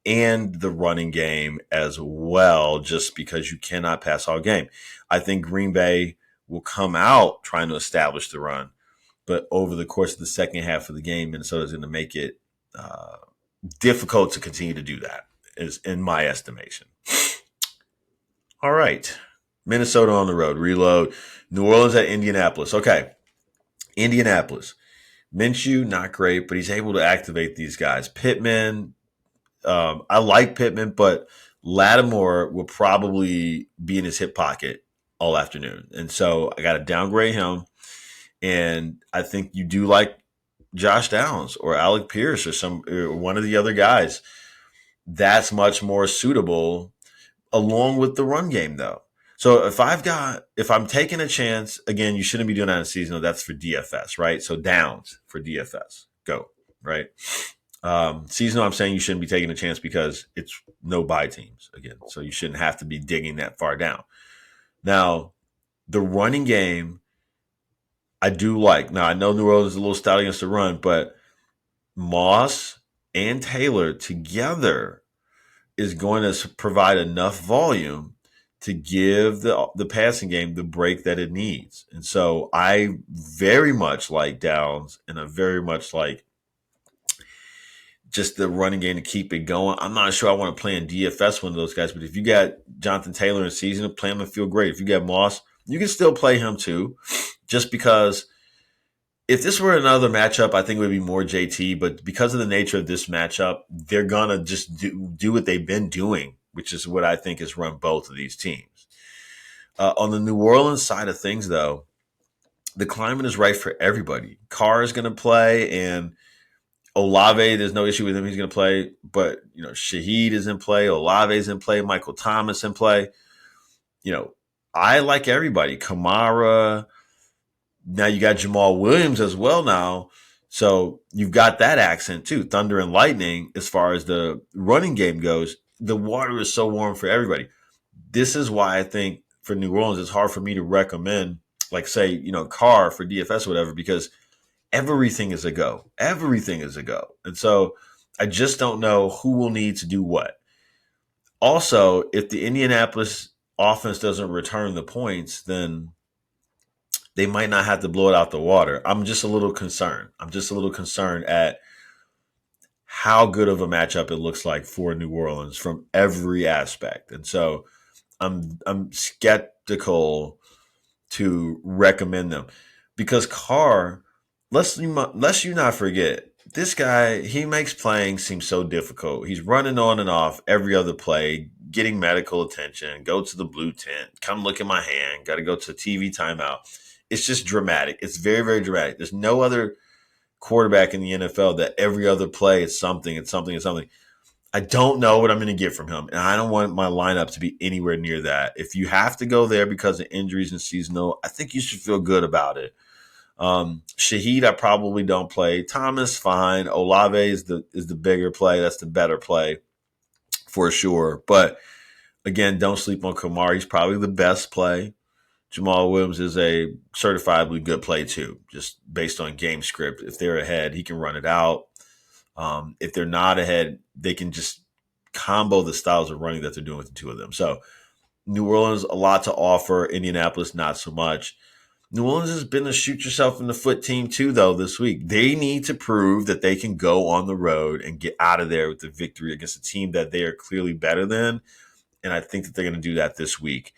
and the running game as well, just because you cannot pass all game. I think Green Bay will come out trying to establish the run, but over the course of the second half of the game, Minnesota is going to make it difficult to continue to do that, is in my estimation. All right. Minnesota on the road, reload. New Orleans at Indianapolis. Okay. Indianapolis. Minshew, not great, but he's able to activate these guys. Pittman, I like Pittman, but Lattimore will probably be in his hip pocket all afternoon. And so I got to downgrade him. And I think you do like Josh Downs or Alec Pierce or one of the other guys. That's much more suitable along with the run game though. So if I'm taking a chance, again, you shouldn't be doing that in seasonal. That's for DFS, right? So Downs for DFS. Go, right? Seasonal, I'm saying you shouldn't be taking a chance because it's no buy teams again. So you shouldn't have to be digging that far down. Now, the running game, I do like. Now, I know New Orleans is a little stout against the run, but Moss and Taylor together is going to provide enough volume to give the passing game the break that it needs. And so I very much like Downs, and I very much like just the running game to keep it going. I'm not sure I want to play in DFS one of those guys, but if you got Jonathan Taylor in season, play him and feel great. If you got Moss, you can still play him too, just because if this were another matchup, I think it would be more JT. But because of the nature of this matchup, they're gonna just do what they've been doing, which is what I think has run both of these teams. On the New Orleans side of things, though, the climate is right for everybody. Carr is going to play, and Olave, there's no issue with him. He's going to play. But, Shaheed is in play. Olave's in play. Michael Thomas in play. I like everybody. Kamara. Now you got Jamal Williams as well now. So you've got that accent too. Thunder and lightning as far as the running game goes. The water is so warm for everybody. This is why I think for New Orleans, it's hard for me to recommend, like, say, Carr for DFS or whatever, because everything is a go. Everything is a go. And so I just don't know who will need to do what. Also, if the Indianapolis offense doesn't return the points, then they might not have to blow it out the water. I'm just a little concerned. I'm just a little concerned at how good of a matchup it looks like for New Orleans from every aspect. And so I'm skeptical to recommend them because Carr, lest you not forget, this guy, he makes playing seem so difficult. He's running on and off every other play, getting medical attention, go to the blue tent, come look at my hand, got to go to TV timeout. It's just dramatic. It's very, very dramatic. There's no other quarterback in the NFL that every other play is something, it's something, it's something. I don't know what I'm going to get from him, and I don't want my lineup to be anywhere near that. If you have to go there because of injuries and seasonal, I think you should feel good about it. Shaheed, I probably don't play. Thomas, fine. Olave is the bigger play. That's the better play for sure. But again, don't sleep on Kamara. He's probably the best play. Jamal Williams is a certifiably good play too, just based on game script. If they're ahead, he can run it out. If they're not ahead, they can just combo the styles of running that they're doing with the two of them. So New Orleans, a lot to offer. Indianapolis, not so much. New Orleans has been a shoot yourself in the foot team too, though, this week. They need to prove that they can go on the road and get out of there with the victory against a team that they are clearly better than. And I think that they're going to do that this week.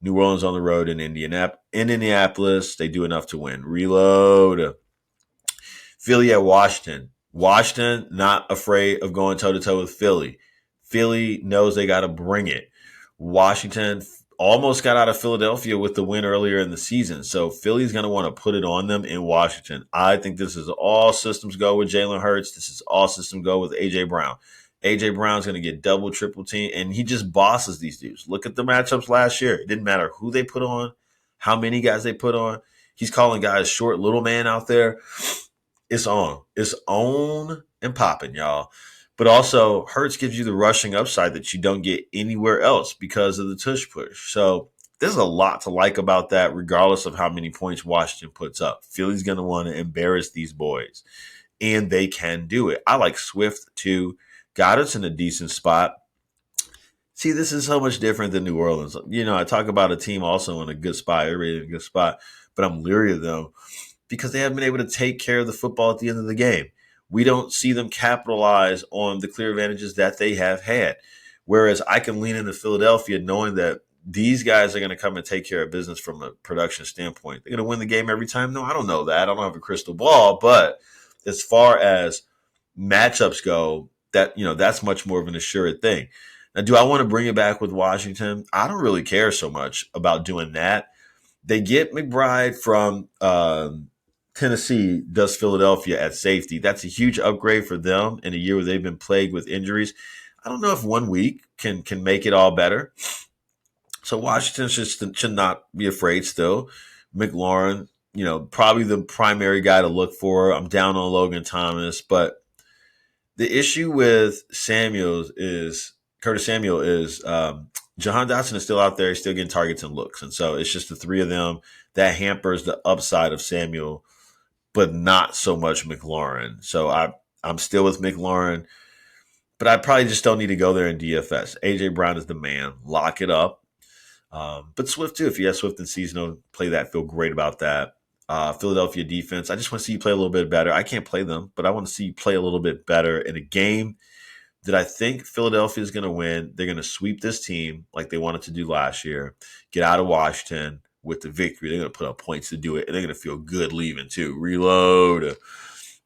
New Orleans on the road in Indianapolis. They do enough to win. Reload. Philly at Washington. Washington, not afraid of going toe-to-toe with Philly. Philly knows they got to bring it. Washington almost got out of Philadelphia with the win earlier in the season. So Philly's going to want to put it on them in Washington. I think this is all systems go with Jalen Hurts. This is all systems go with A.J. Brown. A.J. Brown's going to get double, triple team, and he just bosses these dudes. Look at the matchups last year. It didn't matter who they put on, how many guys they put on. He's calling guys short little man out there. It's on. It's on and popping, y'all. But also, Hurts gives you the rushing upside that you don't get anywhere else because of the tush push. So there's a lot to like about that, regardless of how many points Washington puts up. Philly's going to want to embarrass these boys, and they can do it. I like Swift, too. Goddard's in a decent spot. See, this is so much different than New Orleans. I talk about a team also in a good spot, everybody in a good spot, but I'm leery of them because they haven't been able to take care of the football at the end of the game. We don't see them capitalize on the clear advantages that they have had. Whereas I can lean into Philadelphia knowing that these guys are going to come and take care of business from a production standpoint. They're going to win the game every time. No, I don't know that. I don't have a crystal ball. But as far as matchups go, that's much more of an assured thing. Now, do I want to bring it back with Washington? I don't really care so much about doing that. They get McBride from Tennessee does Philadelphia at safety. That's a huge upgrade for them in a year where they've been plagued with injuries. I don't know if 1 week can make it all better. So Washington should not be afraid still. McLaurin, probably the primary guy to look for. I'm down on Logan Thomas, but the issue with Curtis Samuel is Jahan Dotson is still out there. He's still getting targets and looks. And so it's just the three of them that hampers the upside of Samuel, but not so much McLaurin. So I'm still with McLaurin, but I probably just don't need to go there in DFS. A.J. Brown is the man. Lock it up. But Swift, too. If you have Swift and seasonal, play that. Feel great about that. Philadelphia defense. I just want to see you play a little bit better. I can't play them, but I want to see you play a little bit better in a game that I think Philadelphia is going to win. They're going to sweep this team like they wanted to do last year, get out of Washington with the victory. They're going to put up points to do it, and they're going to feel good leaving, too. Reload.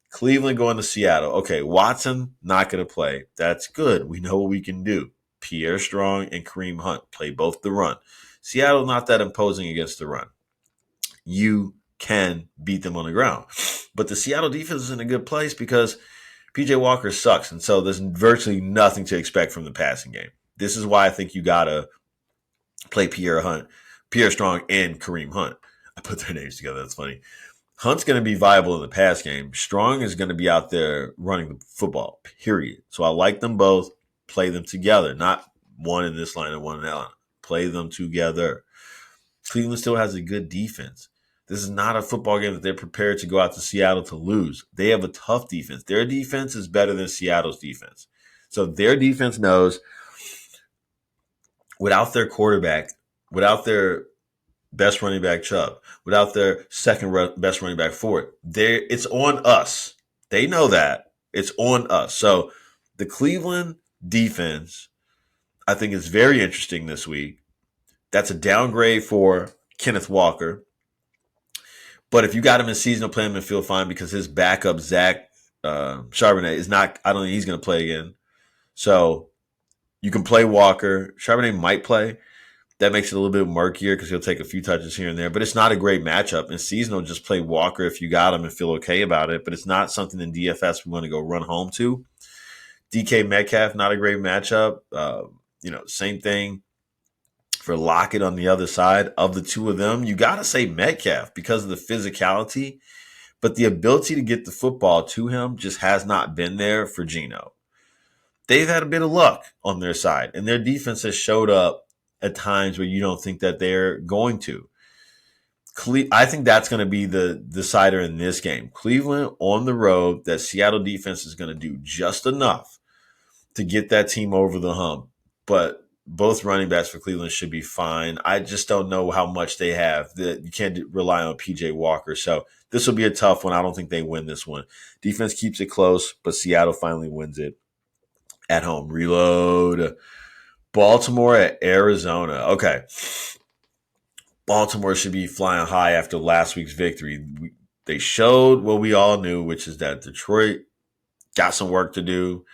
Cleveland going to Seattle. Okay, Watson not going to play. That's good. We know what we can do. Pierre Strong and Kareem Hunt play both the run. Seattle not that imposing against the run. You can beat them on the ground. But the Seattle defense is in a good place because PJ Walker sucks. And so there's virtually nothing to expect from the passing game. This is why I think you got to play Pierre Strong, and Kareem Hunt. I put their names together. That's funny. Hunt's going to be viable in the pass game. Strong is going to be out there running the football, period. So I like them both. Play them together, not one in this line and one in that line. Play them together. Cleveland still has a good defense. This is not a football game that they're prepared to go out to Seattle to lose. They have a tough defense. Their defense is better than Seattle's defense. So their defense knows without their quarterback, without their best running back Chubb, without their second best running back Ford, it's on us. They know that. It's on us. So the Cleveland defense, I think, is very interesting this week. That's a downgrade for Kenneth Walker. But if you got him in seasonal, play him and feel fine because his backup, Zach Charbonnet, is not, I don't think he's going to play again. So you can play Walker. Charbonnet might play. That makes it a little bit murkier because he'll take a few touches here and there. But it's not a great matchup. In seasonal, just play Walker if you got him and feel okay about it. But it's not something in DFS we want to go run home to. DK Metcalf, not a great matchup. Same thing for Lockett on the other side. Of the two of them, you got to say Metcalf because of the physicality. But the ability to get the football to him just has not been there for Geno. They've had a bit of luck on their side, and their defense has showed up at times where you don't think that they're going to. I think that's going to be the decider in this game. Cleveland on the road, that Seattle defense is going to do just enough to get that team over the hump. But both running backs for Cleveland should be fine. I just don't know how much they have. You can't rely on PJ Walker. So this will be a tough one. I don't think they win this one. Defense keeps it close, but Seattle finally wins it at home. Reload. Baltimore at Arizona. Okay. Baltimore should be flying high after last week's victory. They showed what we all knew, which is that Detroit got some work to do.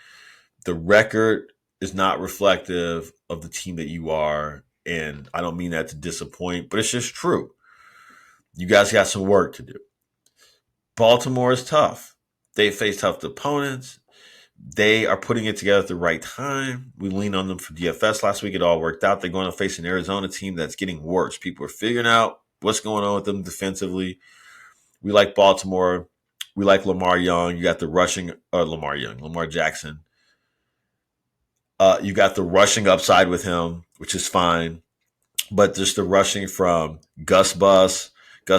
The record is not reflective of the team that you are, and I don't mean that to disappoint, but it's just true. You guys got some work to do. Baltimore is tough. They face tough opponents. They are putting it together at the right time. We leaned on them for DFS last week. It all worked out. They're going to face an Arizona team that's getting worse. People are figuring out what's going on with them defensively. We like Baltimore. We like Lamar Young. You got the rushing Lamar Jackson. You got the rushing upside with him, which is fine. But just the rushing from Gus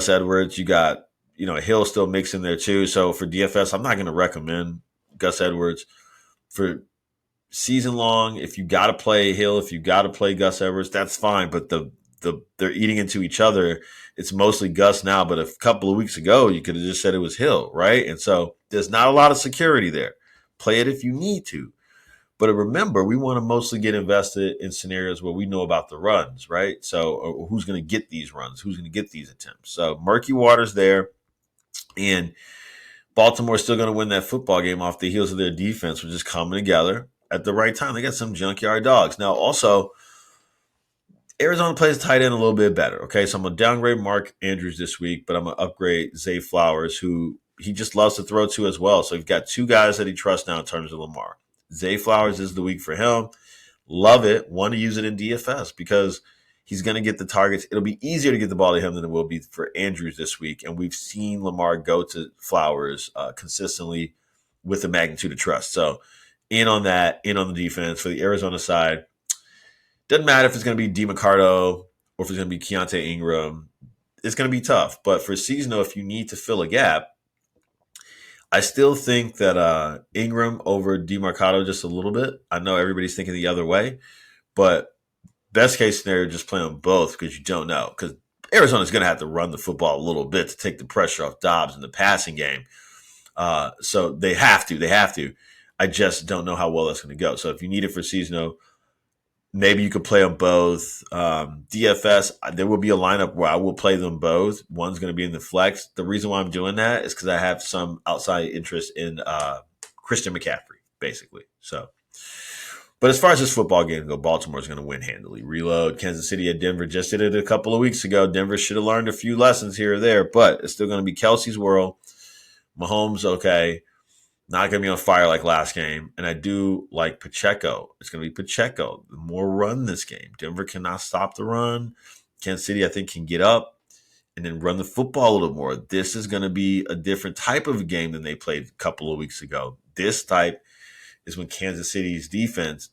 Edwards. You got, Hill still mixing there too. So for DFS, I'm not going to recommend Gus Edwards. For season long, if you got to play Hill, if you got to play Gus Edwards, that's fine. But they're eating into each other. It's mostly Gus now, but a couple of weeks ago, you could have just said it was Hill, right? And so there's not a lot of security there. Play it if you need to. But remember, we want to mostly get invested in scenarios where we know about the runs, right? So who's going to get these runs? Who's going to get these attempts? So murky waters there. And Baltimore's still going to win that football game off the heels of their defense, which is coming together at the right time. They got some junkyard dogs. Now, also, Arizona plays tight end a little bit better. Okay, so I'm gonna downgrade Mark Andrews this week, but I'm gonna upgrade Zay Flowers, who he just loves to throw to as well. So he's got two guys that he trusts now in terms of Lamar. Zay Flowers is the week for him. Love it. Want to use it in DFS because he's going to get the targets. It'll be easier to get the ball to him than it will be for Andrews this week. And we've seen Lamar go to Flowers consistently with the magnitude of trust. So in on that, in on the defense for the Arizona side. Doesn't matter if it's going to be DeMarcado or if it's going to be Keontae Ingram. It's going to be tough. But for seasonal, if you need to fill a gap, I still think that Ingram over DeMarcado just a little bit. I know everybody's thinking the other way, but best case scenario, just play them both because you don't know. Because Arizona's going to have to run the football a little bit to take the pressure off Dobbs in the passing game. So they have to. They have to. I just don't know how well that's going to go. So if you need it for seasonal, maybe you could play them both. DFS, there will be a lineup where I will play them both. One's going to be in the flex. The reason why I'm doing that is because I have some outside interest in Christian McCaffrey, basically. So, but as far as this football game goes, Baltimore's going to win handily. Reload. Kansas City at Denver just did it a couple of weeks ago. Denver should have learned a few lessons here or there, but it's still going to be Kelsey's world. Mahomes, okay. Not going to be on fire like last game. And I do like Pacheco. It's going to be Pacheco. The more run this game. Denver cannot stop the run. Kansas City, I think, can get up and then run the football a little more. This is going to be a different type of game than they played a couple of weeks ago. This type is when Kansas City's defense,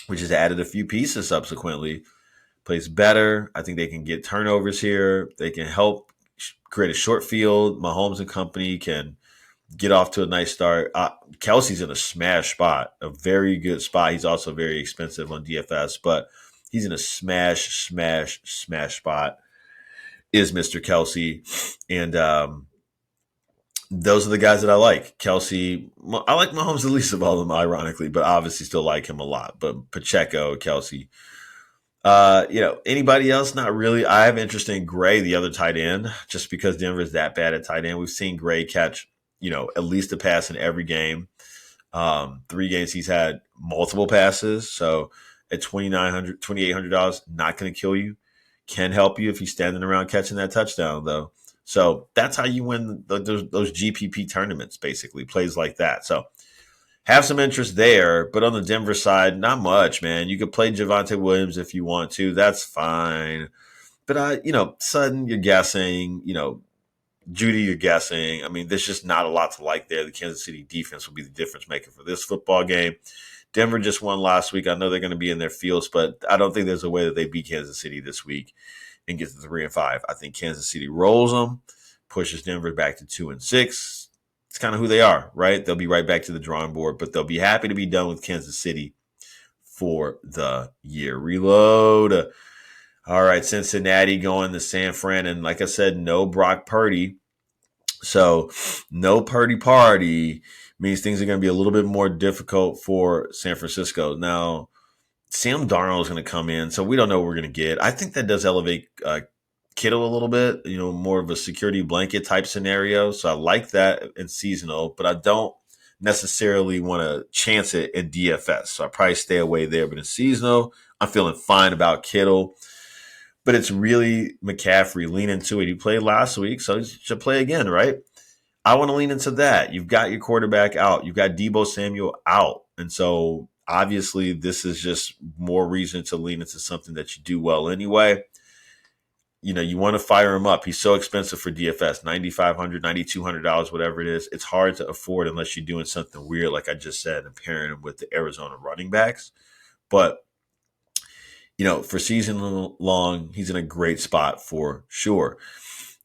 which has added a few pieces subsequently, plays better. I think they can get turnovers here. They can help create a short field. Mahomes and company can get off to a nice start. Kelsey's in a smash spot, a very good spot. He's also very expensive on DFS, but he's in a smash spot. Is Mr. Kelsey, and those are the guys that I like. Kelsey, I like Mahomes the least of all of them, ironically, but obviously still like him a lot. But Pacheco, Kelsey, anybody else? Not really. I have interest in Gray, the other tight end, just because Denver is that bad at tight end. We've seen Gray catch, at least a pass in every game. 3 games he's had multiple passes. So at $2,800, not going to kill you. Can help you if he's standing around catching that touchdown, though. So that's how you win those GPP tournaments, basically, plays like that. So have some interest there, but on the Denver side, not much, man. You could play Javonte Williams if you want to. That's fine. But, Sutton, you're guessing, Judy, you're guessing. I mean, there's just not a lot to like there. The Kansas City defense will be the difference maker for this football game. Denver just won last week. I know they're going to be in their fields, but I don't think there's a way that they beat Kansas City this week and get to 3-5. I think Kansas City rolls them, pushes Denver back to 2-6. It's kind of who they are, right? They'll be right back to the drawing board, but they'll be happy to be done with Kansas City for the year. Reload. All right, Cincinnati going to San Fran. And like I said, no Brock Purdy. So no Purdy party means things are going to be a little bit more difficult for San Francisco. Now, Sam Darnold is going to come in, so we don't know what we're going to get. I think that does elevate Kittle a little bit, more of a security blanket type scenario. So I like that in seasonal, but I don't necessarily want to chance it in DFS. So I probably stay away there. But in seasonal, I'm feeling fine about Kittle. But it's really McCaffrey. Lean into it. He played last week, so he should play again, right? I want to lean into that. You've got your quarterback out. You've got Deebo Samuel out. And so obviously this is just more reason to lean into something that you do well anyway. You want to fire him up. He's so expensive for DFS, $9,500, $9,200, whatever it is. It's hard to afford unless you're doing something weird, like I just said, and pairing him with the Arizona running backs. But for season long, he's in a great spot for sure.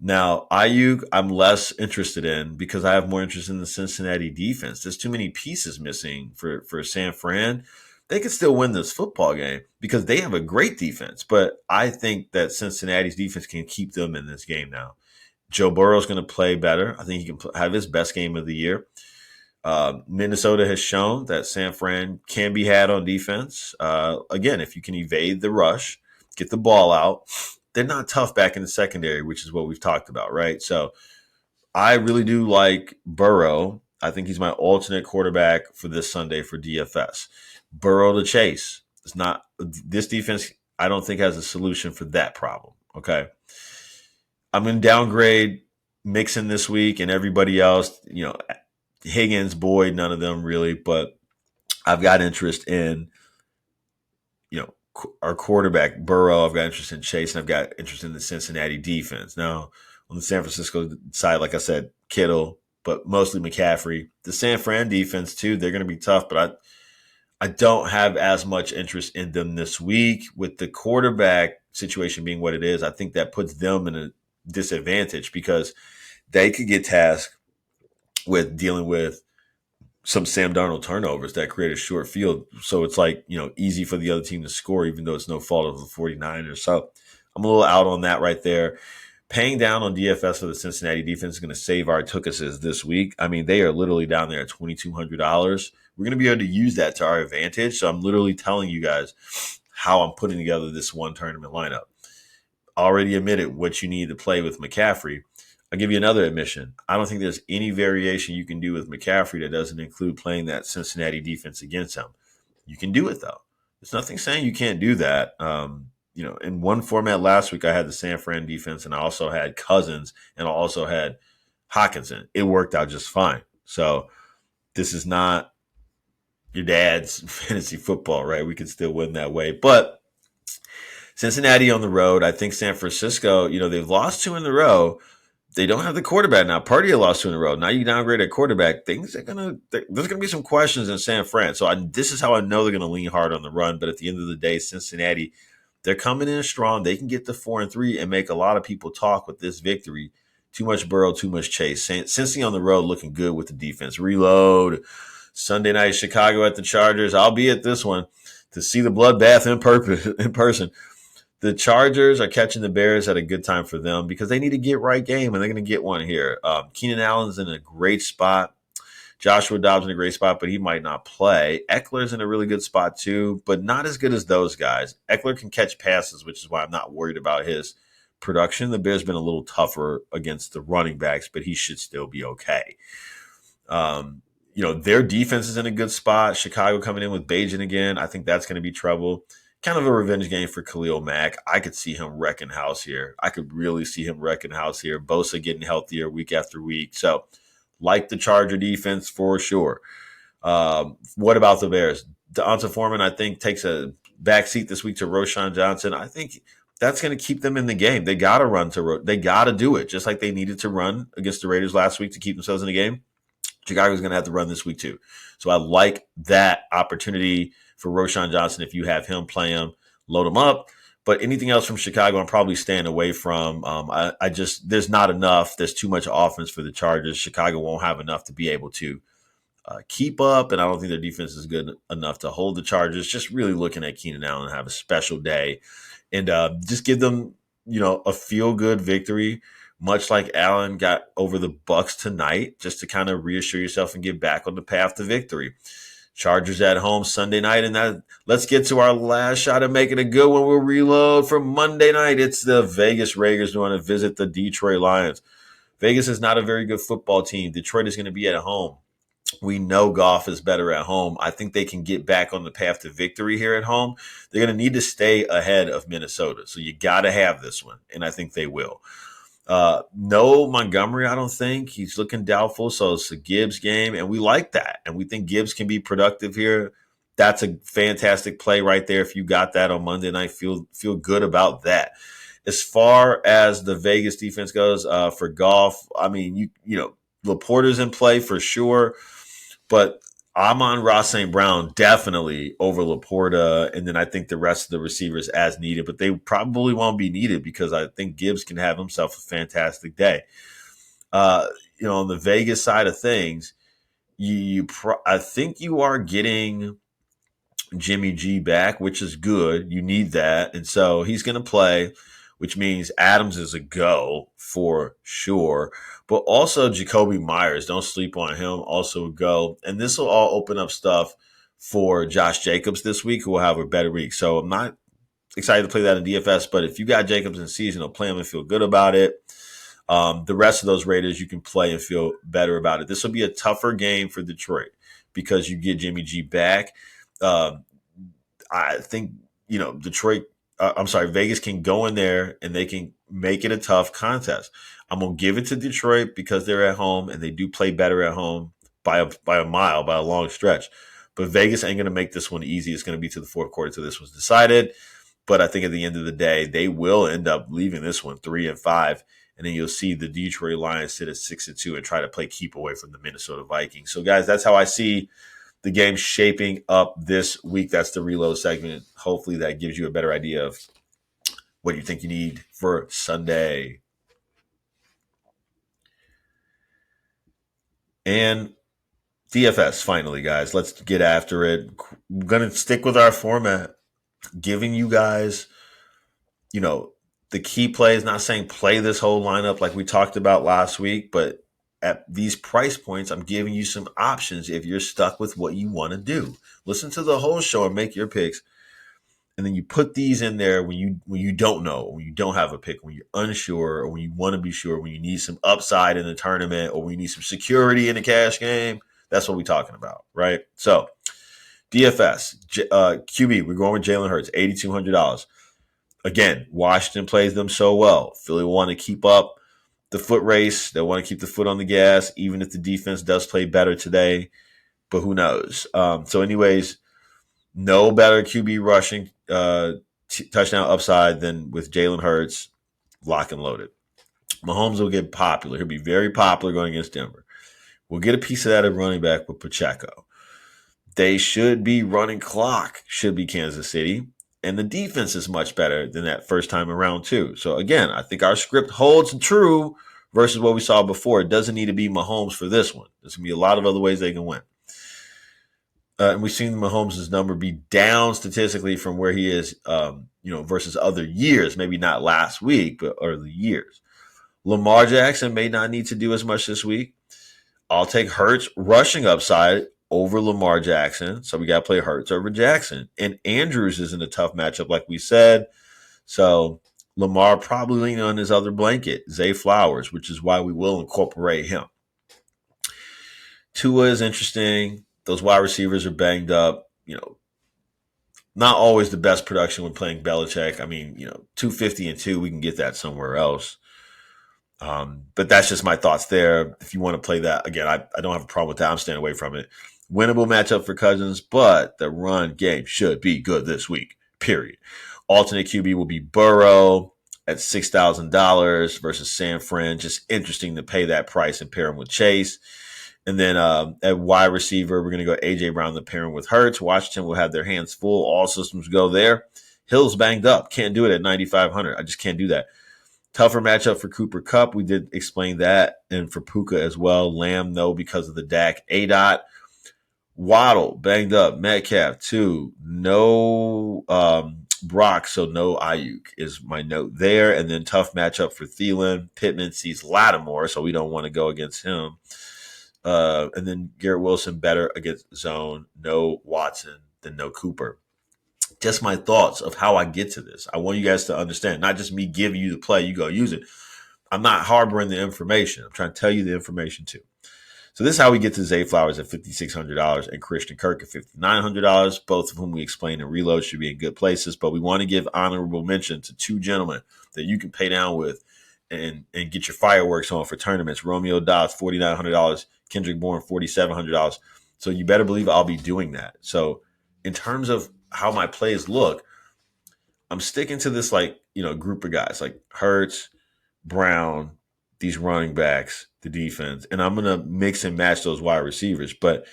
Now, Ayuk, I'm less interested in because I have more interest in the Cincinnati defense. There's too many pieces missing for San Fran. They could still win this football game because they have a great defense. But I think that Cincinnati's defense can keep them in this game now. Joe Burrow's going to play better. I think he can have his best game of the year. Minnesota has shown that San Fran can be had on defense. Again, if you can evade the rush, get the ball out, they're not tough back in the secondary, which is what we've talked about, right? So I really do like Burrow. I think he's my alternate quarterback for this Sunday for DFS. Burrow to chase. It's not this defense. I don't think has a solution for that problem. Okay. I'm going to downgrade Mixon this week and everybody else, Higgins, Boyd, none of them really, but I've got interest in, our quarterback, Burrow. I've got interest in Chase, and I've got interest in the Cincinnati defense. Now, on the San Francisco side, like I said, Kittle, but mostly McCaffrey. The San Fran defense, too, they're going to be tough, but I don't have as much interest in them this week. With the quarterback situation being what it is, I think that puts them in a disadvantage because they could get tasked with dealing with some Sam Darnold turnovers that create a short field. So it's like, easy for the other team to score, even though it's no fault of the 49ers. So I'm a little out on that right there. Paying down on DFS for the Cincinnati defense is going to save our Tookuses this week. I mean, they are literally down there at $2,200. We're going to be able to use that to our advantage. So I'm literally telling you guys how I'm putting together this one tournament lineup. Already admitted what you need to play with McCaffrey. I'll give you another admission. I don't think there's any variation you can do with McCaffrey that doesn't include playing that Cincinnati defense against him. You can do it, though. There's nothing saying you can't do that. In one format last week, I had the San Fran defense, and I also had Cousins, and I also had Hawkinson. It worked out just fine. So this is not your dad's fantasy football, right? We could still win that way. But Cincinnati on the road, I think San Francisco, they've lost 2 in a row. They don't have the quarterback now. Purdy lost 2 in a row. Now you downgrade a quarterback. There's going to be some questions in San Fran. So this is how I know they're going to lean hard on the run. But at the end of the day, Cincinnati, they're coming in strong. They can get to 4-3 and make a lot of people talk with this victory. Too much Burrow, too much Chase. Cincy on the road looking good with the defense. Reload. Sunday night, Chicago at the Chargers. I'll be at this one to see the bloodbath in person. The Chargers are catching the Bears at a good time for them because they need to get right game, and they're going to get one here. Keenan Allen's in a great spot. Joshua Dobbs in a great spot, but he might not play. Eckler's in a really good spot too, but not as good as those guys. Eckler can catch passes, which is why I'm not worried about his production. The Bears been a little tougher against the running backs, but he should still be okay. Their defense is in a good spot. Chicago coming in with Bajan again. I think that's going to be trouble. Kind of a revenge game for Khalil Mack. I could see him wrecking house here. I could really see him wrecking house here. Bosa getting healthier week after week. So, like the Charger defense for sure. What about the Bears? Deonta Foreman, I think, takes a backseat this week to Roschon Johnson. I think that's going to keep them in the game. They got to run they got to do it, just like they needed to run against the Raiders last week to keep themselves in the game. Chicago's going to have to run this week too. So I like that opportunity for Roschon Johnson. If you have him, play him, load him up. But anything else from Chicago, I'm probably staying away from. There's not enough. There's too much offense for the Chargers. Chicago won't have enough to be able to keep up, and I don't think their defense is good enough to hold the Chargers. Just really looking at Keenan Allen and have a special day, and just give them, a feel-good victory, much like Allen got over the Bucs tonight, just to kind of reassure yourself and get back on the path to victory. Chargers at home Sunday night, and let's get to our last shot at making a good one. We'll reload for Monday night. It's the Vegas Raiders who want to visit the Detroit Lions. Vegas is not a very good football team. Detroit is going to be at home. We know Goff is better at home. I think they can get back on the path to victory here at home. They're going to need to stay ahead of Minnesota. So you got to have this one, and I think they will. No Montgomery, I don't think. He's looking doubtful, so it's a Gibbs game, and we like that. And we think Gibbs can be productive here. That's a fantastic play right there. If you got that on Monday night, feel good about that. As far as the Vegas defense goes, for Goff, I mean, Laporta's in play for sure, but I'm on Ross St. Brown definitely over Laporta, and then I think the rest of the receivers as needed, but they probably won't be needed because I think Gibbs can have himself a fantastic day. On the Vegas side of things, I think you are getting Jimmy G back, which is good. You need that, and so he's going to play, which means Adams is a go for sure. But also Jacoby Myers, don't sleep on him, also a go. And this will all open up stuff for Josh Jacobs this week, who will have a better week. So I'm not excited to play that in DFS, but if you got Jacobs in season, I'll play him and feel good about it. The rest of those Raiders, you can play and feel better about it. This will be a tougher game for Detroit because you get Jimmy G back. I think, Detroit Vegas can go in there and they can make it a tough contest. I'm gonna give it to Detroit because they're at home and they do play better at home by a mile, by a long stretch. But Vegas ain't gonna make this one easy. It's gonna be to the fourth quarter till this was decided. But I think at the end of the day, they will end up leaving this one 3-5, and then you'll see the Detroit Lions sit at 6-2 and try to play keep away from the Minnesota Vikings. So, guys, that's how I see the game shaping up this week. That's the reload segment. Hopefully, that gives you a better idea of what you think you need for Sunday. And DFS, finally, guys. Let's get after it. We're going to stick with our format, giving you guys, the key plays. Not saying play this whole lineup like we talked about last week, but at these price points, I'm giving you some options if you're stuck with what you want to do. Listen to the whole show and make your picks. And then you put these in there when you don't know, when you don't have a pick, when you're unsure, or when you want to be sure, when you need some upside in the tournament, or when you need some security in the cash game. That's what we're talking about, right? So DFS, QB, we're going with Jalen Hurts, $8,200. Again, Washington plays them so well. Philly want to keep up the foot race. They want to keep the foot on the gas, even if the defense does play better today. But who knows? So anyways, no better QB rushing touchdown upside than with Jalen Hurts, lock and loaded. Mahomes will get popular. He'll be very popular going against Denver. We'll get a piece of that at running back with Pacheco. They should be running clock, should be Kansas City. And the defense is much better than that first time around, too. So, again, I think our script holds true versus what we saw before. It doesn't need to be Mahomes for this one. There's going to be a lot of other ways they can win. And we've seen Mahomes' number be down statistically from where he is, versus other years. Maybe not last week, but early years. Lamar Jackson may not need to do as much this week. I'll take Hurts rushing upside over Lamar Jackson. So we got to play Hurts over Jackson. And Andrews is in a tough matchup, like we said. So Lamar probably leaning on his other blanket, Zay Flowers, which is why we will incorporate him. Tua is interesting. Those wide receivers are banged up. Not always the best production when playing Belichick. I mean, 250 and 2, we can get that somewhere else. But that's just my thoughts there. If you want to play that, again, I don't have a problem with that. I'm staying away from it. Winnable matchup for Cousins, but the run game should be good this week, period. Alternate QB will be Burrow at $6,000 versus San Fran. Just interesting to pay that price and pair him with Chase. And then at wide receiver, we're going to go A.J. Brown, the pairing with Hurts. Washington will have their hands full. All systems go there. Hill's banged up. Can't do it at 9,500. I just can't do that. Tougher matchup for Cooper Kupp. We did explain that. And for Puka as well. Lamb, no, because of the Dak A-Dot. Waddle, banged up. Metcalf, too. No Brock, so no Ayuk is my note there. And then tough matchup for Thielen. Pittman sees Lattimore, so we don't want to go against him. And then Garrett Wilson better against zone. No Watson, then no Cooper. Just my thoughts of how I get to this. I want you guys to understand, not just me giving you the play, you go use it. I'm not harboring the information. I'm trying to tell you the information too. So this is how we get to Zay Flowers at $5,600 and Christian Kirk at $5,900, both of whom we explained in Reload should be in good places. But we want to give honorable mention to two gentlemen that you can pay down with and get your fireworks on for tournaments. Romeo Dobbs, $4,900. Kendrick Bourne, $4,700. So you better believe I'll be doing that. So in terms of how my plays look, I'm sticking to this group of guys like Hurts, Brown, these running backs, the defense, and I'm going to mix and match those wide receivers. But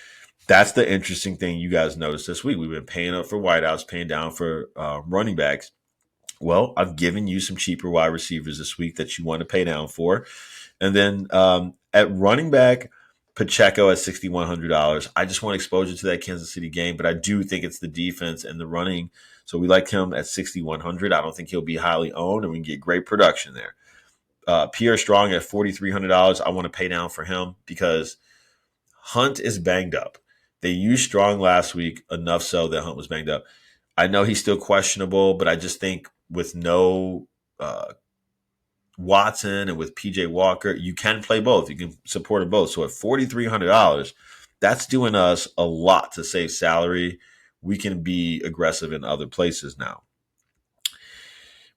that's the interesting thing you guys noticed this week. We've been paying up for wideouts, paying down for running backs. Well, I've given you some cheaper wide receivers this week that you want to pay down for. And then at running back, Pacheco at $6,100. I just want exposure to that Kansas City game, but I do think it's the defense and the running. So we like him at $6,100. I don't think he'll be highly owned, and we can get great production there. Pierre Strong at $4,300. I want to pay down for him because Hunt is banged up. They used Strong last week, enough so that Hunt was banged up. I know he's still questionable, but I just think with no Watson and with PJ Walker, you can play both. You can support them both. So at $4,300, that's doing us a lot to save salary. We can be aggressive in other places now.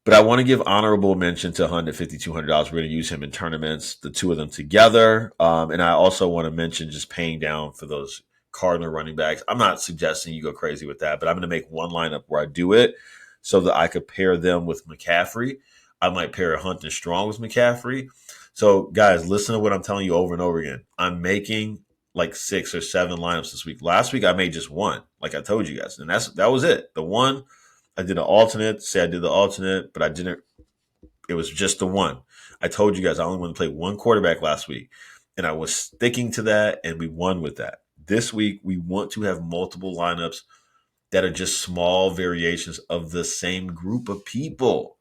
But I want to give honorable mention to Hunt at $5,200. We're going to use him in tournaments, the two of them together. And I also want to mention just paying down for those Cardinal running backs. I'm not suggesting you go crazy with that, but I'm going to make one lineup where I do it so that I could pair them with McCaffrey. I might pair Hunt and Strong with McCaffrey. So, guys, listen to what I'm telling you over and over again. I'm making like 6 or 7 lineups this week. Last week, I made just one, like I told you guys. And that was it. The one, I did an alternate, say I did the alternate, but I didn't. It was just the one. I told you guys I only want to play one quarterback last week, and I was sticking to that, and we won with that. This week, we want to have multiple lineups that are just small variations of the same group of people.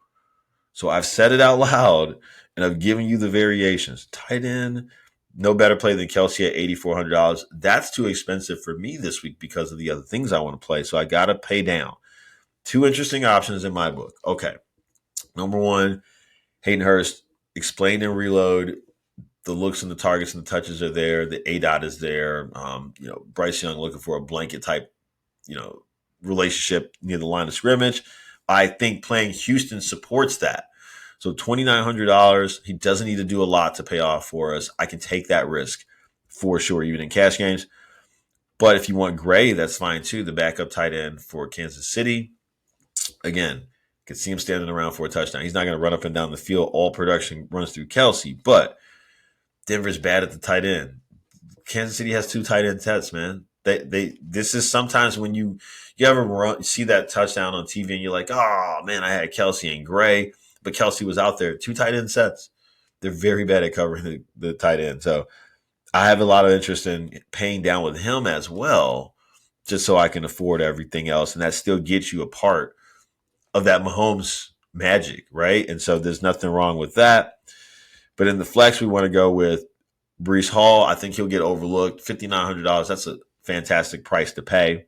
So I've said it out loud, and I've given you the variations. Tight end, no better play than Kelsey at $8,400. That's too expensive for me this week because of the other things I want to play. So I got to pay down. 2 interesting options in my book. Okay. Number 1, Hayden Hurst, explained in reload. The looks and the targets and the touches are there. The ADOT is there. Bryce Young looking for a blanket type, relationship near the line of scrimmage. I think playing Houston supports that. So $2,900, he doesn't need to do a lot to pay off for us. I can take that risk for sure, even in cash games. But if you want Gray, that's fine too. The backup tight end for Kansas City. Again, could see him standing around for a touchdown. He's not going to run up and down the field. All production runs through Kelsey, but Denver's bad at the tight end. Kansas City has 2 tight end sets, man. This is sometimes when you ever see that touchdown on TV and you're like, oh man, I had Kelsey and Gray, but Kelsey was out there. 2 tight end sets. They're very bad at covering the tight end. So I have a lot of interest in paying down with him as well, just so I can afford everything else, and that still gets you a part of that Mahomes magic, right? And so there's nothing wrong with that. But in the flex, we want to go with Breece Hall. I think he'll get overlooked. $5,900. That's a fantastic price to pay.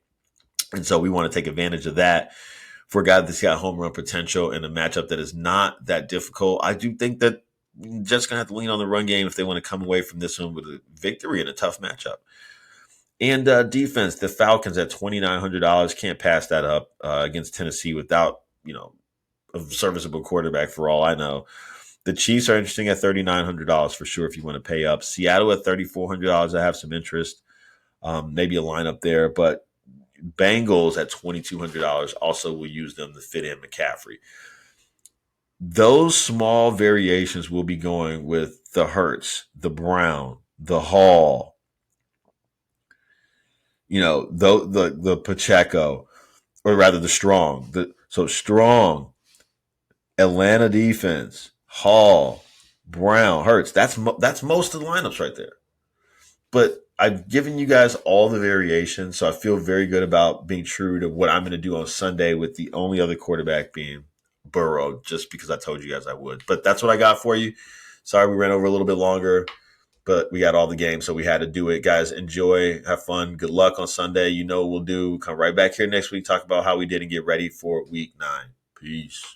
And so we want to take advantage of that for a guy that's got home run potential in a matchup that is not that difficult. I do think that just going to have to lean on the run game if they want to come away from this one with a victory in a tough matchup. And defense, the Falcons at $2,900. Can't pass that up against Tennessee without, a serviceable quarterback for all I know. The Chiefs are interesting at $3,900 for sure if you want to pay up. Seattle at $3,400. I have some interest. Maybe a lineup there. But Bengals at $2,200 also will use them to fit in McCaffrey. Those small variations will be going with the Hurts, the Brown, the Hall, the Pacheco, or rather the Strong. So Strong, Atlanta defense, Hall, Brown, Hurts. That's most of the lineups right there. But I've given you guys all the variations, so I feel very good about being true to what I'm going to do on Sunday with the only other quarterback being Burrow, just because I told you guys I would. But that's what I got for you. Sorry we ran over a little bit longer, but we got all the games, so we had to do it. Guys, enjoy, have fun. Good luck on Sunday. You know what we'll do. Come right back here next week, talk about how we did and get ready for Week 9. Peace.